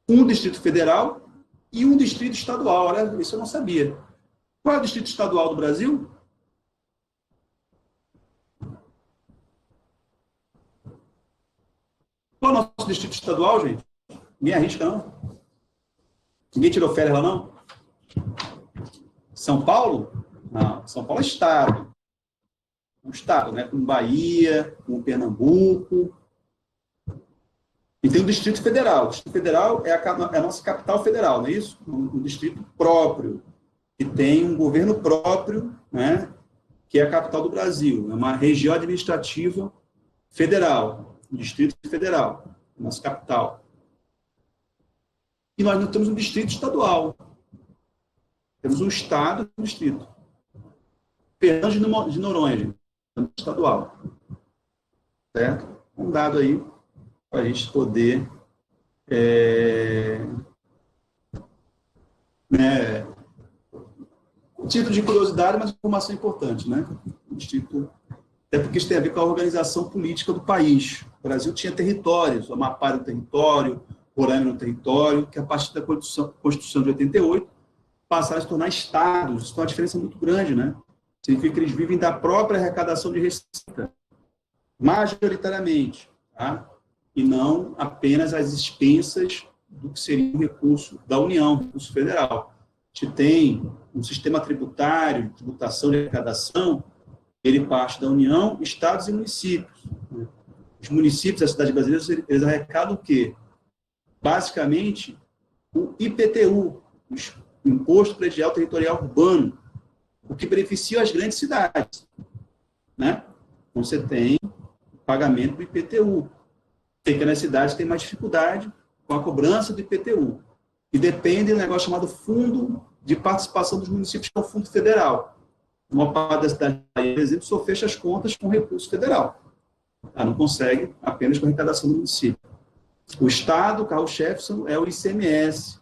Um distrito federal e um distrito estadual. Olha, isso eu não sabia. Qual é o distrito estadual do Brasil? Qual é o nosso distrito estadual, gente? Ninguém arrisca, não? Ninguém tirou férias lá, não? São Paulo? Não, São Paulo é estado. Um estado, né? Com Bahia, com Pernambuco. E tem o Distrito Federal. O Distrito Federal é a nossa capital federal, não é isso? Um distrito próprio, que tem um governo próprio, né? Que é a capital do Brasil. É uma região administrativa federal. O Distrito Federal, nossa capital. E nós não temos um distrito estadual. Temos um estado e um distrito. Fernando de Noronha, estadual. Certo? Um dado aí para a gente poder título de curiosidade, mas informação importante, né? O distrito, até porque isso tem a ver com a organização política do país. O Brasil tinha territórios, o Amapá era um território, Roraima era um território, que a partir da Constituição de 88 passaram a se tornar estados. Isso é uma diferença muito grande, né? Significa que eles vivem da própria arrecadação de receita, majoritariamente, tá? E não apenas às expensas do que seria o recurso da União, recurso federal. A gente tem um sistema tributário, tributação de arrecadação, ele parte da União, estados e municípios. Os municípios da cidade brasileira, eles arrecadam o quê? Basicamente, o IPTU, o Imposto Predial Territorial Urbano, o que beneficia as grandes cidades, né? Então, você tem o pagamento do IPTU. Pequenas cidades têm mais dificuldade com a cobrança do IPTU. E depende do negócio chamado Fundo de Participação dos Municípios, que é o Fundo Federal. Uma parte da cidade, por exemplo, só fecha as contas com recurso federal. Não consegue apenas com a arrecadação do município. O Estado, o carro-chefe, é o ICMS,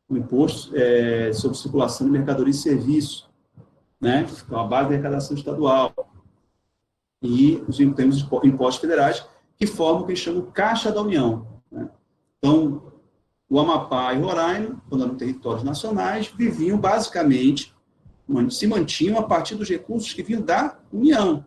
o Imposto sobre Circulação de Mercadoria e Serviço, né? Que é a base da arrecadação estadual. E temos os impostos federais, que formam o que chama o Caixa da União, né? Então, o Amapá e Roraima, quando eram territórios nacionais, viviam basicamente, se mantinham a partir dos recursos que vinham da União.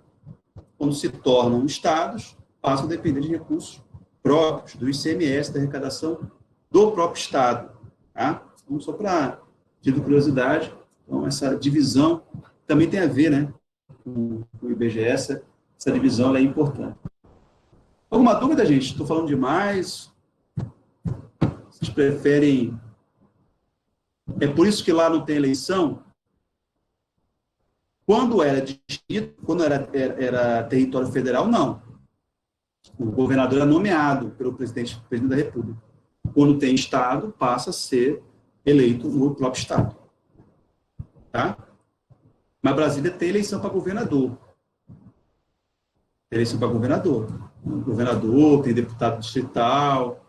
Quando se tornam estados, passam a depender de recursos próprios, do ICMS, da arrecadação do próprio estado. Tá? Então, só para ter curiosidade, então, essa divisão também tem a ver, né, com o IBGE, essa divisão é importante. Alguma dúvida, gente? Estou falando demais? Vocês preferem... É por isso que lá não tem eleição? Quando era distrito, quando era território federal, não. O governador é nomeado pelo presidente da República. Quando tem estado, passa a ser eleito no próprio estado. Tá? Mas Brasília tem eleição para governador. Tem eleição para governador. Governador, tem deputado distrital,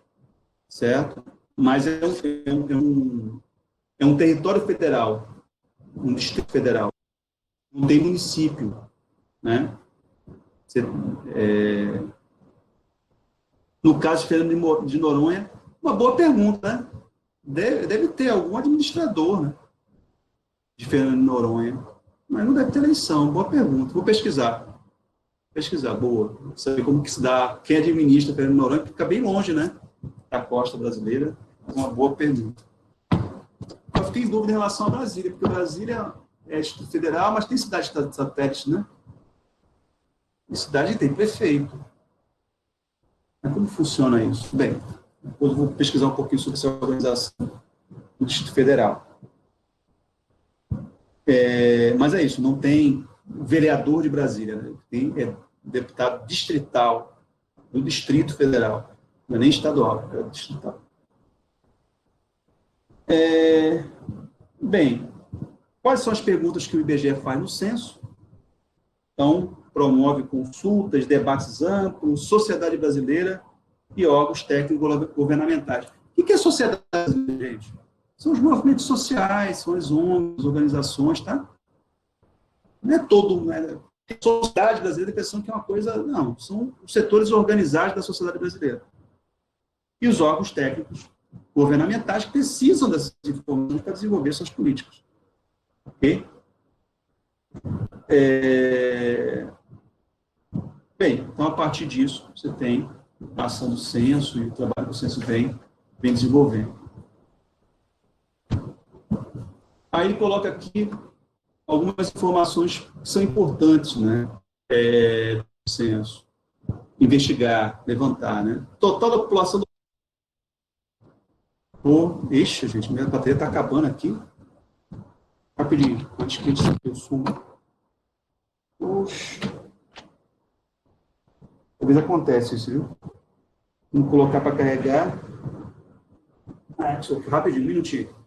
certo? Mas é um território federal, um distrito federal. Não tem município, né? No caso de Fernando de Noronha, uma boa pergunta, né? Deve ter algum administrador, né? De Fernando de Noronha, mas não deve ter eleição. Boa pergunta. Vou pesquisar. Boa. Saber como que se dá, quem administra Fernando de Noronha, que fica bem longe, né? Da costa brasileira. Uma boa pergunta. Eu fiquei em dúvida em relação a Brasília, porque Brasília é Distrito Federal, mas tem cidade satélite, né? E cidade tem prefeito. Mas como funciona isso? Bem, depois eu vou pesquisar um pouquinho sobre essa organização do Distrito Federal. Mas é isso, não tem vereador de Brasília, né? Tem deputado distrital do Distrito Federal, não é nem estadual, é distrital. Bem, quais são as perguntas que o IBGE faz no censo? Então, promove consultas, debates amplos, sociedade brasileira e órgãos técnicos governamentais. O que é sociedade brasileira, gente? São os movimentos sociais, são as ONGs, organizações, tá? Não é todo... Né? A sociedade brasileira, a impressão que é uma coisa... Não, são os setores organizados da sociedade brasileira. E os órgãos técnicos governamentais que precisam dessas informações para desenvolver suas políticas. Ok? Bem, então, a partir disso, você tem a ação do censo e o trabalho que o censo vem desenvolvendo. Aí ele coloca aqui algumas informações que são importantes, né, do censo. Investigar, levantar, né? Total da população do... Ixi, gente, minha bateria está acabando aqui. Rapidinho, antes que eu suba. Oxe. Talvez acontece isso, viu? Vamos colocar para carregar. Rapidinho, um minutinho.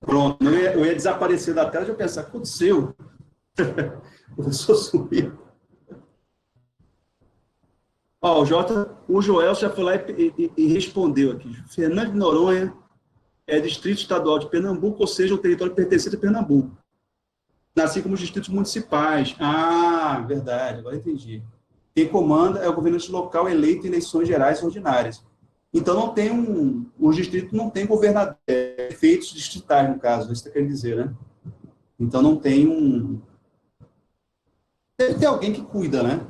Pronto, eu ia desaparecer da tela, já pensar, o que aconteceu? O professor sumiu. O Joel já foi lá e respondeu aqui. Fernando de Noronha é distrito estadual de Pernambuco, ou seja, o território pertencente a Pernambuco. Assim como os distritos municipais. Ah, verdade, agora entendi. Quem comanda é o governante local eleito em eleições gerais ordinárias. Então, não tem os distritos não têm governador, prefeitos distritais, no caso, isso que você quer dizer, né? Então, não tem Deve ter alguém que cuida, né?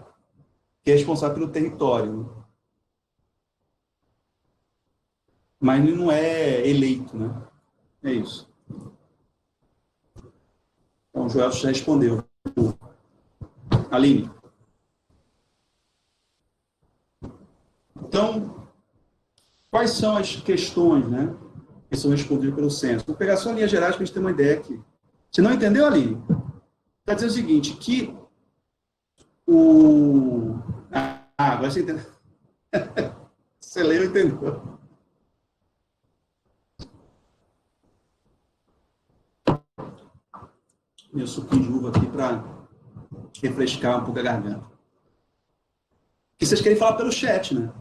Que é responsável pelo território. Mas ele não é eleito, né? É isso. Então, o Joel já respondeu. Aline. Então, quais são as questões, né, que são respondidas pelo censo? Vou pegar só em linhas gerais para a gente ter uma ideia aqui. Você não entendeu, Aline? Está dizendo o seguinte, que o... agora você entendeu. Você leu e entendeu. Meu suquinho de uva aqui para refrescar um pouco a garganta. Que vocês querem falar pelo chat, né?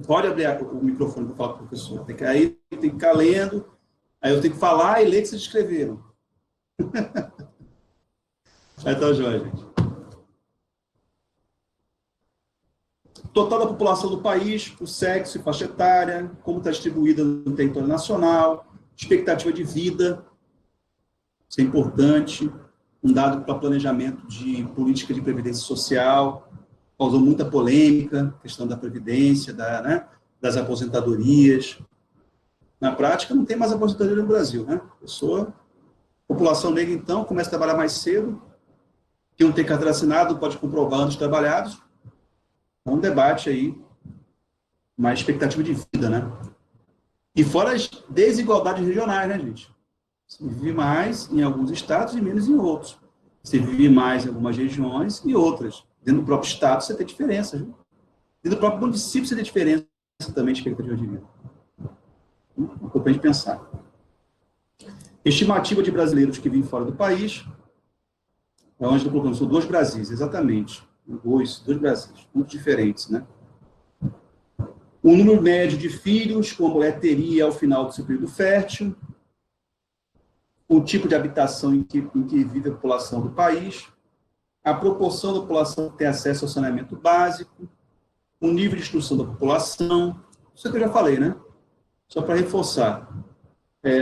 Pode abrir o microfone para falar com o professor. Aí tem que ficar lendo, aí eu tenho que falar e ler o que vocês escreveram. Aí tá, joia, gente. Total da população do país, o sexo e faixa etária, como está distribuída no território nacional, expectativa de vida, isso é importante, um dado para planejamento de política de previdência social, causou muita polêmica, questão da previdência, né, das aposentadorias. Na prática, não tem mais aposentadoria no Brasil, né? População negra, então, começa a trabalhar mais cedo, quem não tem carteira assinada pode comprovar anos trabalhados, é um debate aí, mais expectativa de vida, né? E fora as desigualdades regionais, né, gente? Se vive mais em alguns estados e menos em outros. Você vive mais em algumas regiões e outras. Dentro do próprio estado você tem diferenças. Né? Dentro do próprio município você tem diferença também de expectativa de vida. Uma coisa para a gente pensar. Estimativa de brasileiros que vivem fora do país. É onde estou colocando, são dois Brasis, exatamente. Dois Brasis, muito diferentes, né? O número médio de filhos que uma mulher teria ao final do seu período fértil, o tipo de habitação em que vive a população do país, a proporção da população que tem acesso ao saneamento básico, o nível de instrução da população, isso que eu já falei, né? Só para reforçar.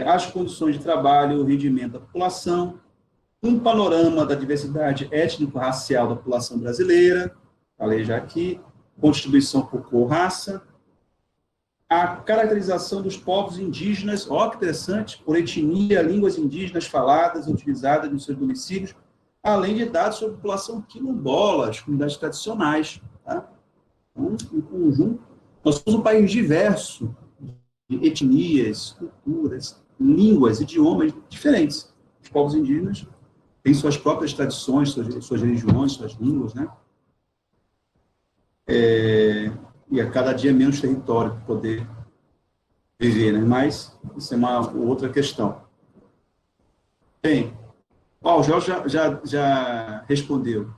As condições de trabalho, o rendimento da população, um panorama da diversidade étnico-racial da população brasileira, falei já aqui, constituição por cor, raça, a caracterização dos povos indígenas, ó, que interessante, por etnia, línguas indígenas faladas, utilizadas nos seus municípios, além de dados sobre a população quilombola, as comunidades tradicionais. Tá? Então, em conjunto, nós somos um país diverso, de etnias, culturas, línguas, idiomas diferentes. Os povos indígenas têm suas próprias tradições, suas religiões, suas línguas, né? E a cada dia menos território para poder viver, né? Mas isso é uma outra questão. Bem, o Jorge já respondeu.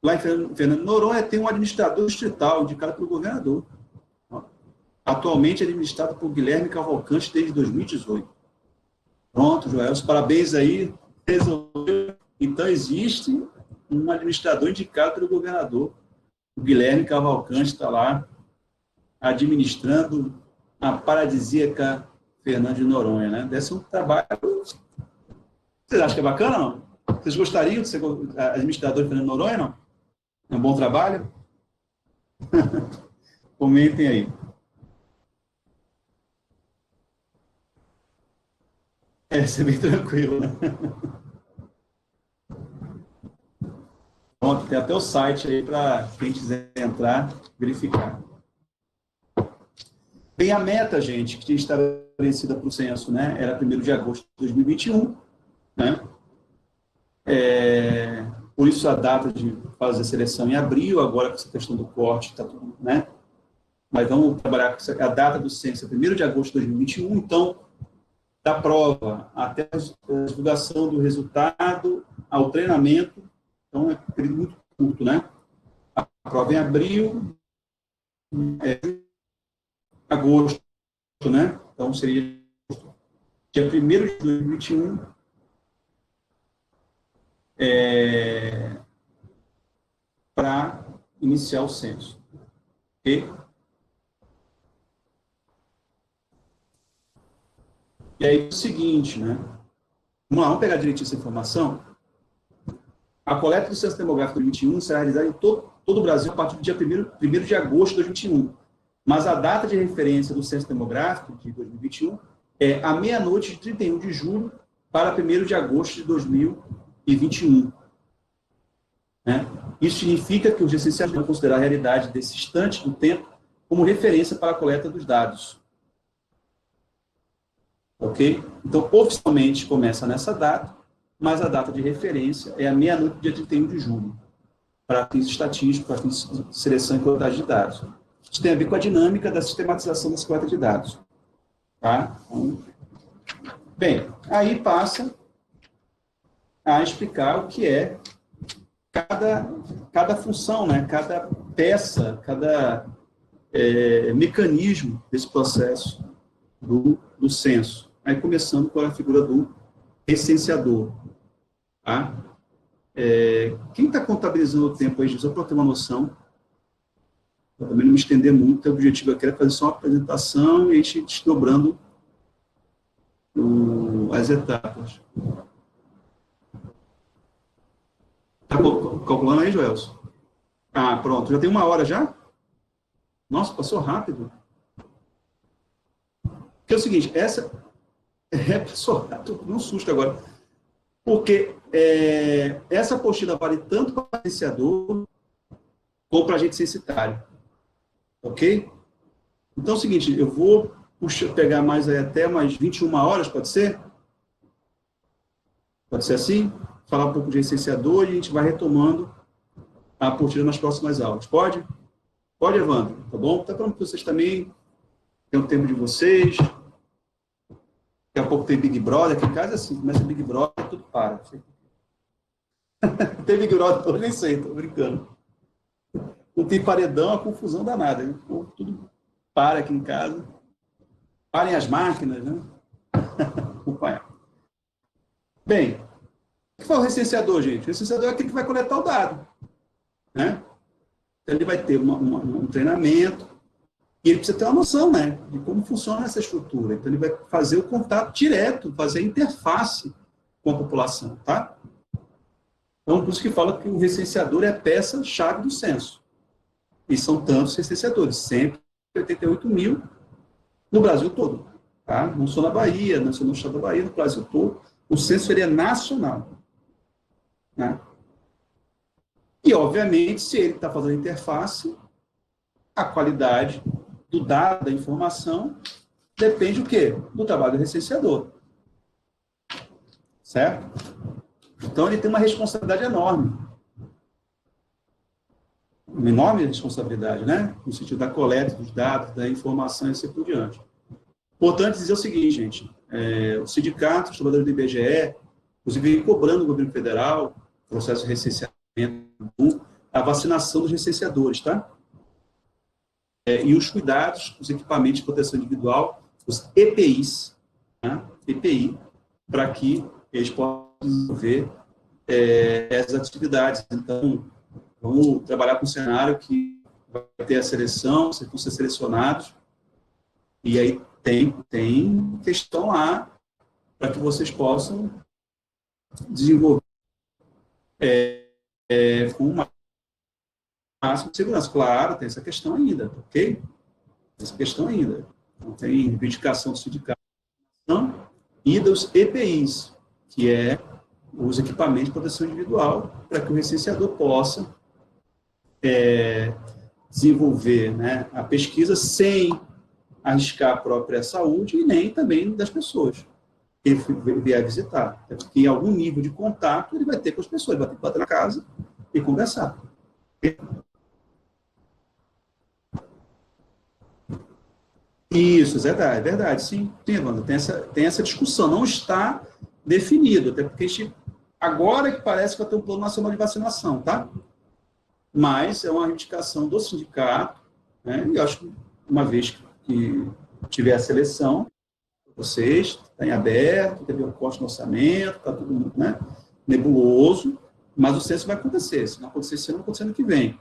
Lá em Fernando Noronha tem um administrador distrital indicado pelo governador. Atualmente administrado por Guilherme Cavalcante desde 2018. Pronto, Joel, parabéns aí. Resolveu. Então, existe um administrador indicado pelo governador. O Guilherme Cavalcante está lá administrando a paradisíaca Fernando de Noronha, né? Desse um trabalho. Vocês acham que é bacana, não? Vocês gostariam de ser administrador de Fernando de Noronha, não? É um bom trabalho? Comentem aí. Ser bem tranquilo, né? Pronto, tem até o site aí para quem quiser entrar, verificar. Bem, a meta, gente, que tinha estabelecida para o censo, né, era 1º de agosto de 2021, né? Por isso a data de fazer a seleção em abril, agora com essa questão do corte, está tudo, né? Mas vamos trabalhar com a data do censo, é 1º de agosto de 2021, então, da prova até a divulgação do resultado ao treinamento, então é um período muito curto, né? A prova em abril, agosto, né? Então seria dia 1º de 2021, para iniciar o censo. Okay? E aí, o seguinte, né? Vamos lá, vamos pegar direitinho essa informação. A coleta do Censo Demográfico de 2021 será realizada em todo o Brasil a partir do dia 1º de agosto de 2021. Mas a data de referência do Censo Demográfico de 2021 é a meia-noite de 31 de julho para 1º de agosto de 2021. Né? Isso significa que os licenciados vão considerar a realidade desse instante do tempo como referência para a coleta dos dados. Ok? Então, oficialmente começa nessa data, mas a data de referência é a meia-noite do dia 31 de julho, para fins estatísticos, para fins de seleção e coletagem de dados. Isso tem a ver com a dinâmica da sistematização das coletas de dados. Tá? Então, bem, aí passa a explicar o que é cada função, né? Cada peça, cada mecanismo desse processo do censo. Aí começando com a figura do recenseador. Tá? Quem está contabilizando o tempo aí, só para ter uma noção, para também não me estender muito, o objetivo aqui é fazer só uma apresentação e a gente desdobrando as etapas. Está calculando aí, Joelson? Ah, pronto. Já tem 1 hora já? Nossa, passou rápido. Porque é o seguinte, passou rápido, um susto agora. Porque essa apostila vale tanto para o licenciador como para agente censitário. Ok? Então é o seguinte, eu vou pegar mais aí até mais 21 horas, pode ser? Pode ser assim? Falar um pouco de licenciador e a gente vai retomando a apostila nas próximas aulas. Pode? Pode, Evandro, tá bom? Tá falando que vocês também têm o tempo de vocês. Daqui a pouco tem Big Brother, aqui em casa é assim, começa Big Brother, tudo para. Tem Big Brother, eu nem sei, tô brincando. Não tem paredão, a confusão danada. Hein? Tudo para aqui em casa. Parem as máquinas, né? Acompanhar. Bem, o que foi o recenseador, gente? O recenseador é aquele que vai coletar o dado. Né? Então, ele vai ter um treinamento e ele precisa ter uma noção, né, de como funciona essa estrutura. Então, ele vai fazer o contato direto, fazer a interface com a população, tá? Então, por isso que fala que o recenseador é a peça-chave do censo. E são tantos recenseadores, 188 mil no Brasil todo. Tá? Não só na Bahia, não só no estado da Bahia, no Brasil todo. O censo ele é nacional. Né? E, obviamente, se ele está fazendo a interface, a qualidade do dado, da informação, depende do quê? Do trabalho do recenseador. Certo? Então, ele tem uma responsabilidade enorme. Uma enorme responsabilidade, né? No sentido da coleta dos dados, da informação e assim por diante. Importante dizer o seguinte, gente, o sindicato, os trabalhadores do IBGE, inclusive cobrando o governo federal, processo de recenseamento, a vacinação dos recenseadores, tá? E os cuidados, os equipamentos de proteção individual, os EPIs, né? EPI, para que eles possam desenvolver essas atividades. Então, vamos trabalhar com um cenário que vai ter a seleção, vocês vão ser selecionados, e aí tem questão lá para que vocês possam desenvolver com uma máxima de segurança. Claro, tem essa questão ainda, ok? Essa questão ainda. Então, tem reivindicação do sindicato e dos EPIs, que é os equipamentos de proteção individual, para que o recenseador possa desenvolver, né, a pesquisa sem arriscar a própria saúde e nem também das pessoas que ele vier visitar. Porque em algum nível de contato ele vai ter com as pessoas, ele vai ter que bater na casa e conversar. Isso, é verdade, sim, Evandro, tem essa discussão, não está definido, até porque a gente, agora que parece que vai ter um plano nacional de vacinação, tá? Mas é uma reivindicação do sindicato, né? E eu acho que uma vez que tiver a seleção, vocês, está em aberto, teve um corte no orçamento, está tudo, né, nebuloso, mas o censo vai acontecer. Se não acontecer esse ano, vai acontecer ano que vem.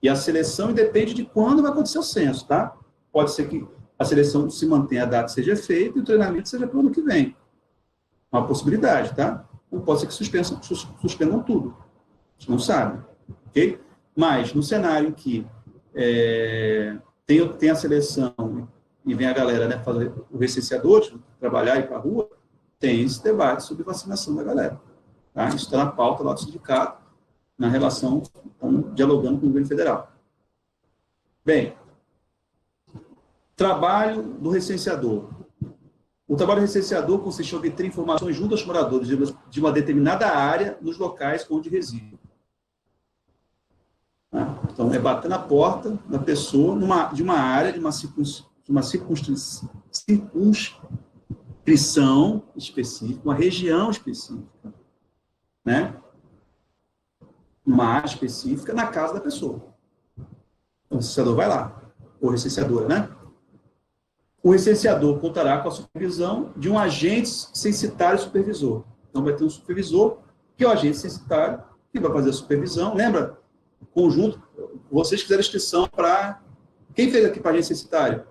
E a seleção depende de quando vai acontecer o censo, tá? Pode ser que a seleção se mantenha, a data seja feita e o treinamento seja para o ano que vem. Uma possibilidade, tá? Não pode ser que suspendam tudo. gente não sabe, ok? Mas, no cenário em que tem a seleção e vem a galera, né, fazer o recenseador, trabalhar e ir para a rua, tem esse debate sobre vacinação da galera. Tá? Isso está na pauta lá do sindicato, na relação, então, dialogando com o governo federal. Bem, trabalho do recenseador. O trabalho do recenseador consiste em obter informações junto aos moradores de uma determinada área nos locais onde residem. Então, é bater na porta da pessoa de uma área, de uma circunscrição específica, uma região específica, né? Uma área específica na casa da pessoa. Então, o recenseador vai lá, ou recenseadora, né? O recenseador contará com a supervisão de um agente censitário supervisor. Então, vai ter um supervisor, que é o agente censitário, que vai fazer a supervisão. Lembra? Conjunto, vocês fizeram inscrição para... Quem fez aqui para a agente censitário?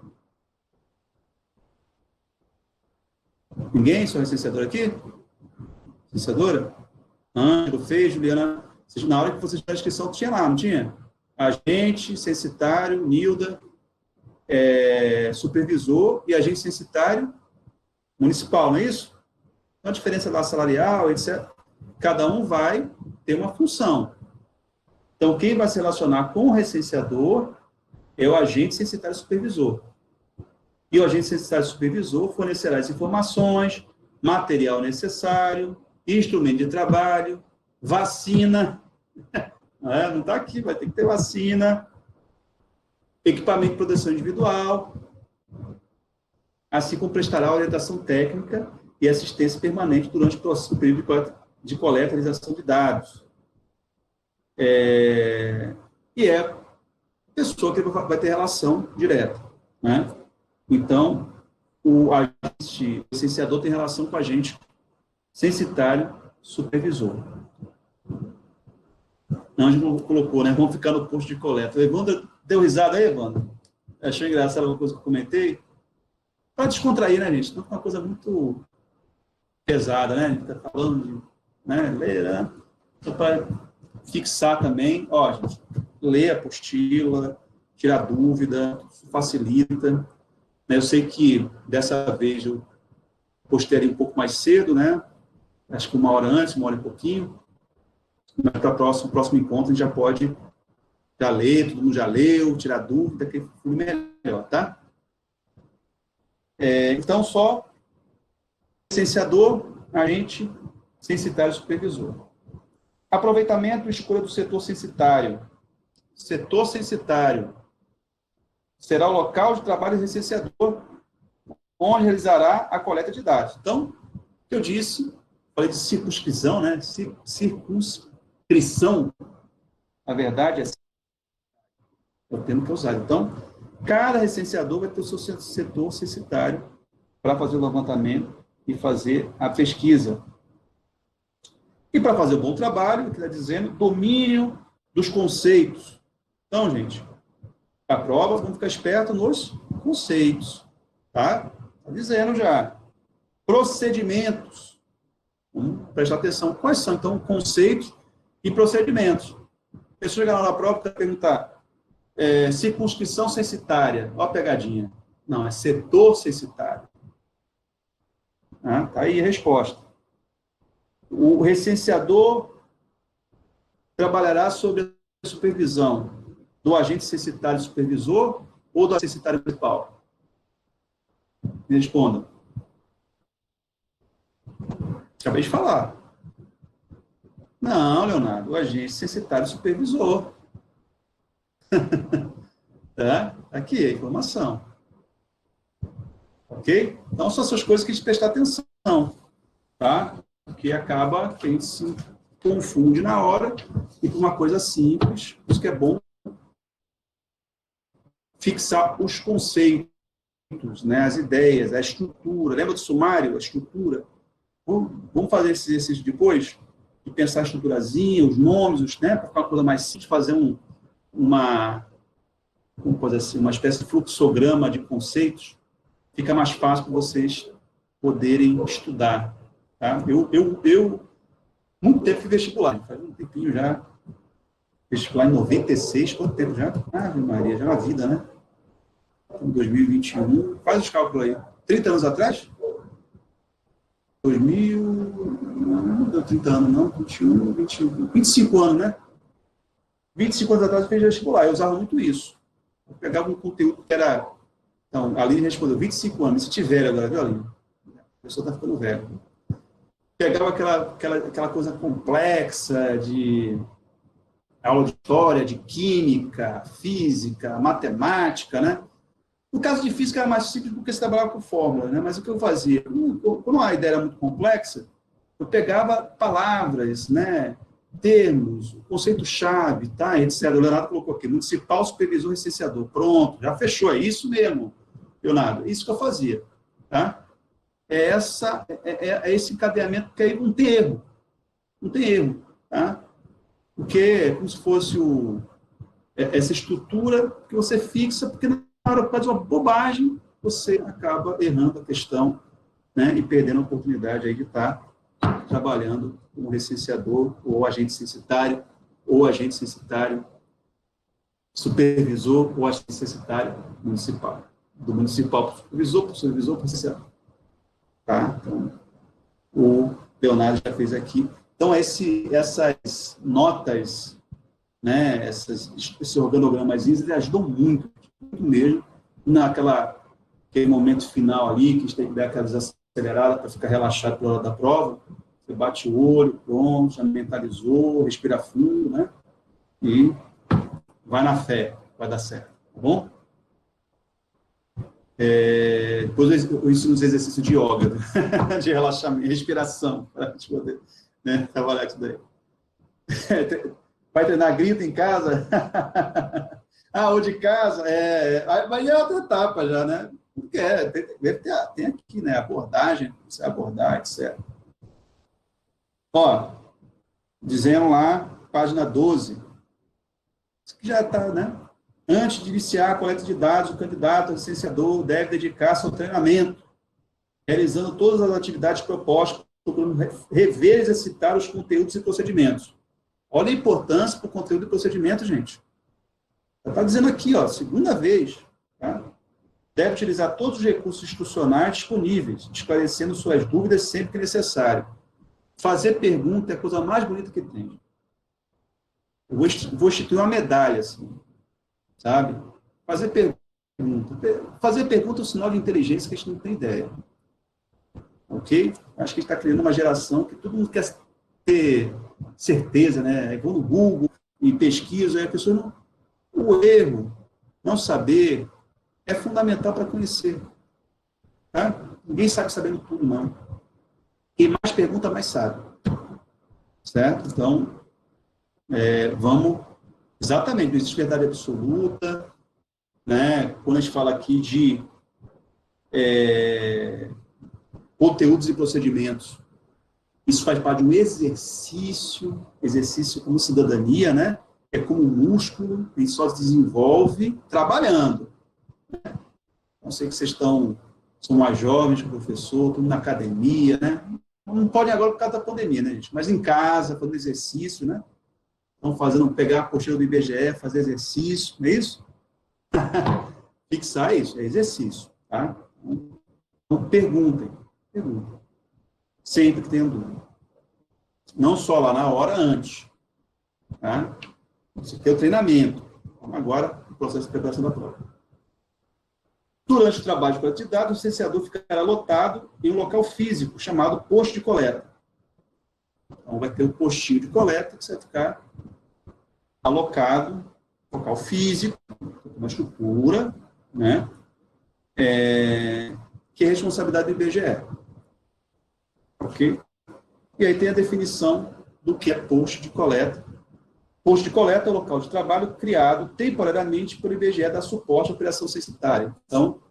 Ninguém? Sou recenseadora aqui? Recenseadora? Ângelo fez, Juliana... Na hora que vocês fizeram a inscrição, tinha lá, não tinha? Agente censitário, Nilda, supervisor e agente censitário municipal, não é isso? Então, a diferença lá salarial, etc. Cada um vai ter uma função. Então, quem vai se relacionar com o recenseador é o agente censitário supervisor. E o agente censitário supervisor fornecerá as informações, material necessário, instrumento de trabalho, vacina. Não está aqui, vai ter que ter vacina, equipamento de proteção individual, assim como prestará orientação técnica e assistência permanente durante o período de coleta e realização de dados. E é a pessoa que vai ter relação direta, né? Então, o licenciador tem relação com o agente censitário supervisor. Ângelo colocou, né? Vamos ficar no posto de coleta. O Evandro deu risada aí, Evandro? Achou engraçado uma coisa que eu comentei? Para descontrair, né, gente? Não é uma coisa muito pesada, né? A gente está falando de, né, ler, né? Então, para fixar também, ó, gente, ler a apostila, tirar dúvida, facilita. Né? Eu sei que dessa vez eu postei ali um pouco mais cedo, né? Acho que 1 hora antes, 1 hora e pouquinho. Mas para o próximo encontro a gente já pode já ler, todo mundo já leu, tirar dúvida, que flui melhor, tá? Então, só licenciador, agente censitário supervisor. Aproveitamento e escolha do setor censitário. Setor censitário será o local de trabalho do licenciador, onde realizará a coleta de dados. Então, eu disse, falei de circunscrição, né? Circunscrição, a verdade é o termo que é usado. Então, cada recenseador vai ter o seu setor censitário para fazer o levantamento e fazer a pesquisa. E para fazer o bom trabalho, o que está dizendo, domínio dos conceitos. Então, gente, a prova, vamos ficar esperto nos conceitos, tá? Está dizendo já. Procedimentos. Vamos prestar atenção. Quais são, então, conceitos e procedimentos? A pessoa chegar lá na prova e vai perguntar, circunscrição censitária. Olha a pegadinha. Não, é setor censitário. Tá aí a resposta. O recenseador trabalhará sob a supervisão do agente censitário supervisor ou do censitário municipal? Me respondam. Acabei de falar. Não, Leonardo, o agente censitário supervisor. Tá? Aqui a informação. Ok? Então, são essas coisas que a gente prestar atenção. Tá? Porque acaba que a gente se confunde na hora e com uma coisa simples. Por isso que é bom fixar os conceitos, né? As ideias, a estrutura. Lembra do sumário? A estrutura. Vamos fazer esse exercício depois? De pensar a estruturazinha, os nomes, né? Para ficar uma coisa mais simples, fazer uma espécie de fluxograma de conceitos. Fica mais fácil para vocês poderem estudar. Tá? Eu muito tempo fui vestibular, faz um tempinho já, vestibular em 96, quanto tempo já? Ave Maria, já é uma vida, né? Em 2021, faz os cálculos aí. 30 anos atrás? 2000, não deu 30 anos, não, 21, 21, 25 anos, né? 25 anos atrás eu fiz vestibular, eu usava muito isso. Eu pegava um conteúdo que era. Então, a Aline respondeu 25 anos, se tiver agora, viu, Aline? A pessoa está ficando velha. Pegava aquela coisa complexa de aula de história, de química, física, matemática, né? No caso de física era mais simples porque você trabalhava com fórmula, né? Mas o que eu fazia? Quando a ideia era muito complexa, eu pegava palavras, né? Termos, conceito-chave, tá? Etc. O Leonardo colocou aqui, municipal, supervisor, licenciador. Pronto, já fechou, é isso mesmo, Leonardo. Isso que eu fazia, tá? É esse encadeamento, porque aí não tem erro. Não tem erro, tá? Porque é como se fosse essa estrutura que você fixa, porque na hora que faz uma bobagem, você acaba errando a questão, né, e perdendo a oportunidade aí de estar trabalhando como licenciador, ou agente censitário, supervisor, ou agente censitário municipal. Do municipal para o supervisor, para o supervisor, para o licenciado. Tá? Então, o Leonardo já fez aqui. Então, essas notas, né, esse organogramazinho, eles ajudam muito, muito mesmo, aquele momento final ali, que a gente tem que dar aquela desacelerada para ficar relaxado pela hora da prova. Você bate o olho, pronto, já mentalizou, respira fundo, né? E vai na fé, vai dar certo, tá bom? Depois eu ensino os exercícios de yoga, de relaxamento, respiração, para a gente poder, né, trabalhar com isso daí. Vai treinar grito em casa? Ou de casa? Mas é outra etapa já, né? Porque tem aqui, né? Abordagem, você abordar, etc. Ó, dizendo lá, página 12, isso que já está, né? Antes de iniciar a coleta de dados, o candidato, o licenciador, deve dedicar-se ao treinamento, realizando todas as atividades propostas, procurando rever e exercitar os conteúdos e procedimentos. Olha a importância para o conteúdo e procedimento, gente. Está dizendo aqui, ó, segunda vez, tá? Deve utilizar todos os recursos institucionais disponíveis, esclarecendo suas dúvidas sempre que necessário. Fazer pergunta é a coisa mais bonita que tem. Eu vou instituir uma medalha, assim, sabe? Fazer pergunta. Fazer pergunta é um sinal de inteligência que a gente não tem ideia. Ok? Acho que a gente está criando uma geração que todo mundo quer ter certeza, né? Eu vou no Google e pesquiso, aí a pessoa não. O erro, não saber, é fundamental para conhecer. Tá? Ninguém sabe sabendo tudo, não. Quem mais pergunta, mais sabe. Certo? Então, vamos. Exatamente, não existe verdade absoluta. Né? Quando a gente fala aqui de conteúdos e procedimentos, isso faz parte de um exercício como cidadania, né? É como um músculo, que só se desenvolve trabalhando. Não sei que vocês são mais jovens, professor, estão na academia, né? Não podem agora por causa da pandemia, né, gente? Mas em casa, fazendo exercício, né? Estão pegar a apostila do IBGE, fazer exercício, não é isso? Fixar isso, é exercício, tá? Então, perguntem. Sempre que tenham dúvida. Não só lá na hora, antes. Tá? Isso aqui é o treinamento. Vamos agora o processo de preparação da prova. Durante o trabalho de coleta de dados, o licenciador ficará lotado em um local físico, chamado posto de coleta. Então, vai ter um postinho de coleta que você vai ficar alocado, local físico, uma estrutura, né? Que é responsabilidade do IBGE. Ok? E aí tem a definição do que é posto de coleta. Posto de coleta é o local de trabalho criado temporariamente pelo IBGE da suporte à operação censitária. Então,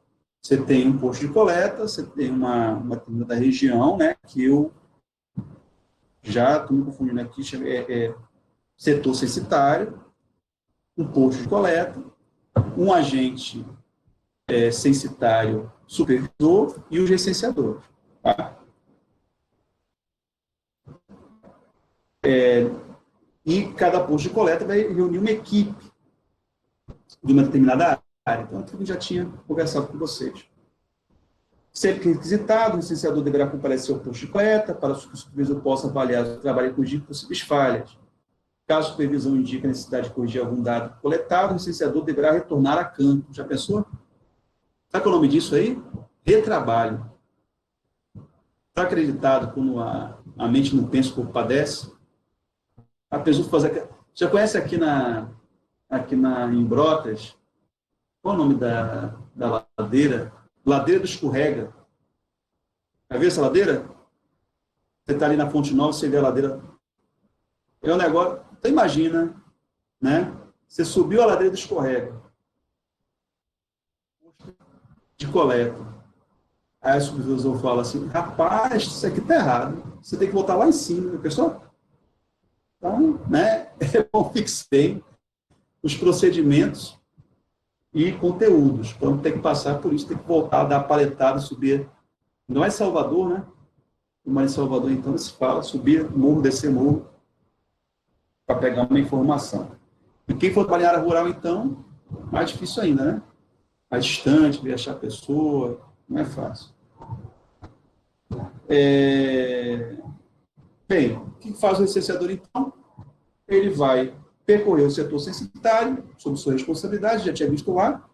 você tem um posto de coleta, você tem uma da região, né, que eu já estou me confundindo aqui, setor censitário, um posto de coleta, um agente censitário supervisor e o licenciador. Tá? e cada posto de coleta vai reunir uma equipe de uma determinada área. Então, aquilo que eu já tinha conversado com vocês. Sempre que requisitado, o licenciador deverá comparecer ao posto de coleta para que o supervisor possa avaliar o trabalho e corrigir possíveis falhas. Caso a supervisão indique a necessidade de corrigir algum dado coletado, o licenciador deverá retornar a campo. Já pensou? Sabe qual é o nome disso aí? Retrabalho. Está acreditado quando a mente não pensa, o corpo padece? A pessoa fazer... Já conhece em Brotas, qual é o nome da ladeira? Ladeira do Escorrega. Já viu essa ladeira? Você está ali na Fonte Nova, você vê a ladeira. É um negócio... Então, imagina, né? Você subiu a ladeira do Escorrega. De coleta. Aí o supervisor fala assim, rapaz, isso aqui está errado. Você tem que voltar lá em cima, pessoal. Então, né? É bom fixar os procedimentos e conteúdos. Então, tem que passar por isso, tem que voltar, dar a paletada, subir. Não é Salvador, né? Mas em Salvador, então, se fala subir morro, descer morro, para pegar uma informação. E quem for trabalhar na área rural, então, mais difícil ainda, né? Mais distante, ver achar a pessoa, não é fácil. Bem, o que faz o licenciador, então? Ele vai percorrer o setor censitário, sob sua responsabilidade, já tinha visto lá,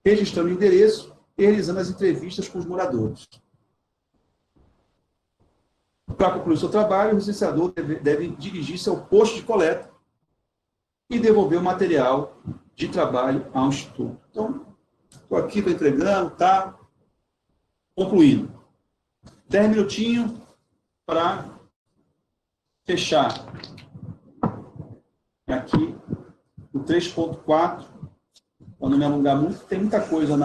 registrando o endereço e realizando as entrevistas com os moradores. Para concluir o seu trabalho, o licenciador deve dirigir-se ao posto de coleta e devolver o material de trabalho ao instituto. Então, estou aqui, estou entregando, tá? Concluindo. 10 minutinhos para fechar. Aqui, o 3.4, para não me alongar muito, tem muita coisa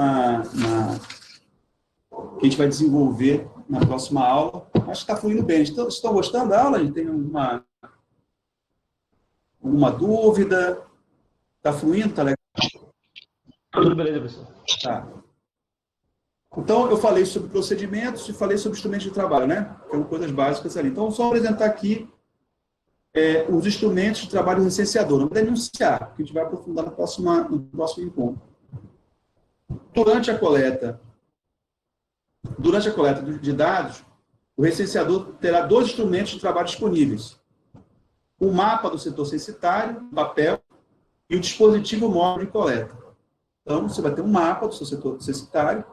que a gente vai desenvolver na próxima aula. Acho que está fluindo bem. Estão gostando da aula? A gente tem alguma dúvida? Está fluindo? Está legal? Tudo beleza, professor. Tá. Então, eu falei sobre procedimentos e falei sobre instrumentos de trabalho, né? Que são coisas básicas ali. Então, só apresentar aqui os instrumentos de trabalho do licenciador. Não vou denunciar, porque a gente vai aprofundar no próximo encontro. Durante a coleta de dados, o licenciador terá 2 instrumentos de trabalho disponíveis. O mapa do setor censitário, papel, e o dispositivo móvel de coleta. Então, você vai ter um mapa do seu setor censitário,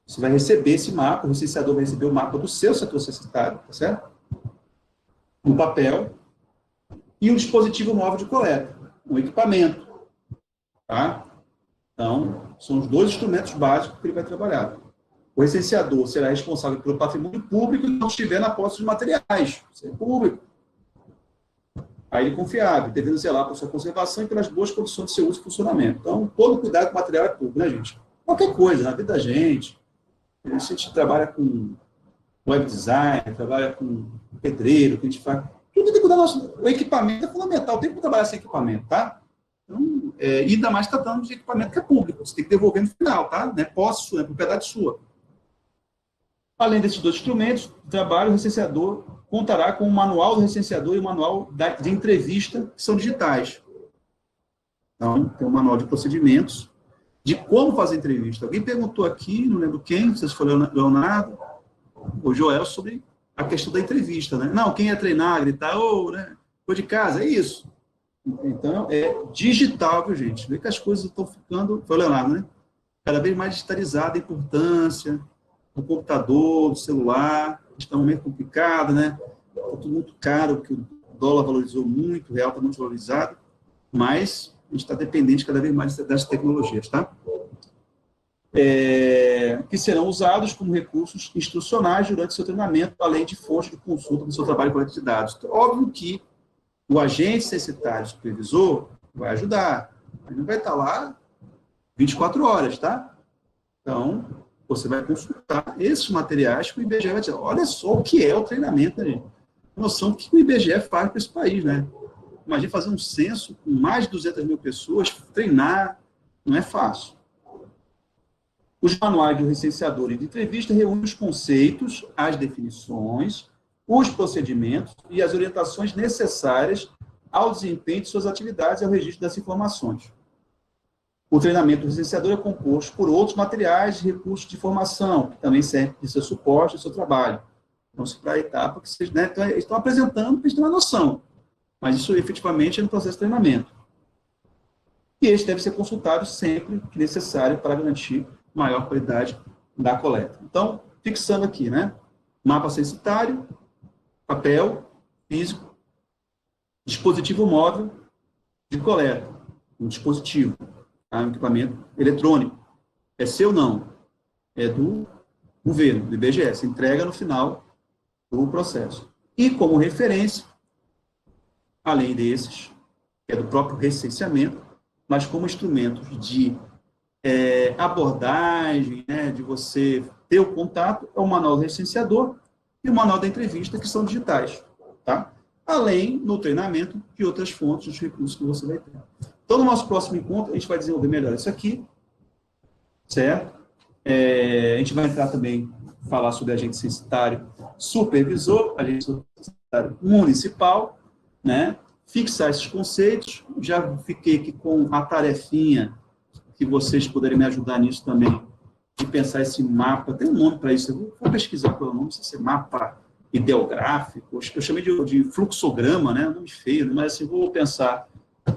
você vai receber esse mapa, o licenciador vai receber o mapa do seu setor censitário, tá certo? Um papel, e um dispositivo móvel de coleta, um equipamento. Tá? Então, são os 2 instrumentos básicos que ele vai trabalhar. O licenciador será responsável pelo patrimônio público e não estiver na posse de materiais. Isso é público. Aí ele é confiável, devendo zelar por sua conservação e pelas boas condições de seu uso e funcionamento. Então, todo cuidado com o material é público, né, gente? Qualquer coisa, na vida da gente. A gente trabalha com web design, trabalha com pedreiro, que a gente faz. Tudo tem que cuidar do nosso. O equipamento é fundamental, tem que trabalhar sem equipamento, tá? Então, ainda mais tratando de equipamento que é público. Você tem que devolver no final, tá? Não é posse sua, é propriedade sua. Além desses 2 instrumentos de trabalho, o licenciador contará com o manual do licenciador e o manual de entrevista, que são digitais. Então, tem um manual de procedimentos de como fazer entrevista. Alguém perguntou aqui, não lembro quem, não sei se foi Leonardo ou Joel, sobre a questão da entrevista, né? Não, quem ia treinar, gritar, né? Foi de casa, é isso. Então, é digital, viu, gente? Vê que as coisas estão ficando, foi o Leonardo, né? Cada vez mais digitalizada a importância do computador, do celular, está um momento complicado, né? Está tudo muito caro, porque o dólar valorizou muito, o real está muito valorizado, mas a gente está dependente cada vez mais dessas tecnologias, tá? Que serão usados como recursos instrucionais durante seu treinamento, além de fontes de consulta do seu trabalho coletivo de dados. Então, óbvio que o agente censitário, o supervisor, vai ajudar. Ele não vai estar lá 24 horas, tá? Então, você vai consultar esses materiais que o IBGE vai dizer. Olha só o que é o treinamento, né, gente? Noção do que o IBGE faz para esse país, né? Imagina fazer um censo com mais de 200 mil pessoas, treinar, não é fácil. Os manuais do licenciador e de entrevista reúnem os conceitos, as definições, os procedimentos e as orientações necessárias ao desempenho de suas atividades e ao registro das informações. O treinamento do licenciador é composto por outros materiais e recursos de formação, que também servem de seu suporte ao seu trabalho. Então, isso para a etapa que vocês, né, estão apresentando para a gente ter uma noção. Mas isso, efetivamente, é no processo de treinamento. E este deve ser consultado sempre que necessário para garantir maior qualidade da coleta. Então, fixando aqui, né? Mapa censitário, papel, físico, dispositivo móvel de coleta, um dispositivo, tá? Um equipamento eletrônico. É seu ou não? É do governo, do IBGE. Se entrega no final do processo. E como referência, além desses, que é do próprio recenseamento, mas como instrumentos de abordagem, né, de você ter o contato, é o manual do recenseador e o manual da entrevista, que são digitais, tá? Além, no treinamento, de outras fontes, dos recursos que você vai ter. Então, no nosso próximo encontro, a gente vai desenvolver melhor isso aqui, certo? A gente vai entrar também, falar sobre agente censitário supervisor, agente censitário municipal, né? Fixar esses conceitos. Já fiquei aqui com a tarefinha, que vocês poderem me ajudar nisso também, de pensar esse mapa. Tem um nome para isso, eu vou pesquisar pelo nome, não sei se é mapa ideográfico, eu chamei de fluxograma, né? Um nome feio, mas assim, vou pensar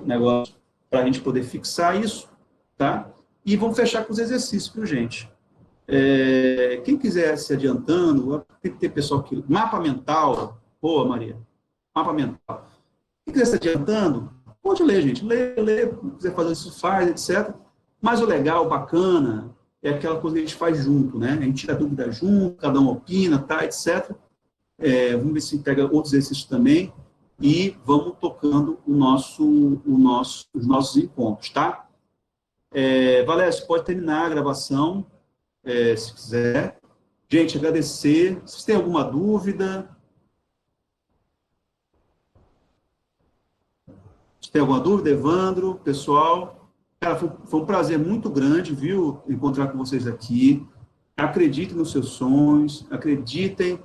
um negócio para a gente poder fixar isso, tá? E vamos fechar com os exercícios, viu, gente? Quem quiser se adiantando, tem que ter pessoal que... Mapa mental, boa, Maria, mapa mental. Quem quiser se adiantando, pode ler, gente. Lê, quiser fazer isso, faz, etc. Mas o legal, bacana, é aquela coisa que a gente faz junto, né? A gente tira dúvida junto, cada um opina, tá, etc. Vamos ver se pega outros exercícios também e vamos tocando os nossos encontros, tá? Valério, você pode terminar a gravação, se quiser. Gente, agradecer. Se tem alguma dúvida... Tem alguma dúvida, Evandro, pessoal? Cara, foi um prazer muito grande, viu, encontrar com vocês aqui. Acreditem nos seus sonhos, acreditem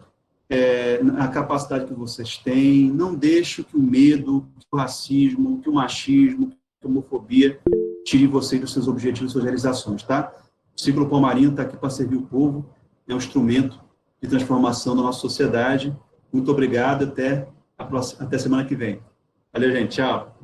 na capacidade que vocês têm. Não deixem que o medo, que o racismo, que o machismo, que a homofobia tire vocês dos seus objetivos, das suas realizações, tá? O Ciclo Palmarino está aqui para servir o povo, é um instrumento de transformação da nossa sociedade. Muito obrigado, até semana que vem. Valeu, gente, tchau.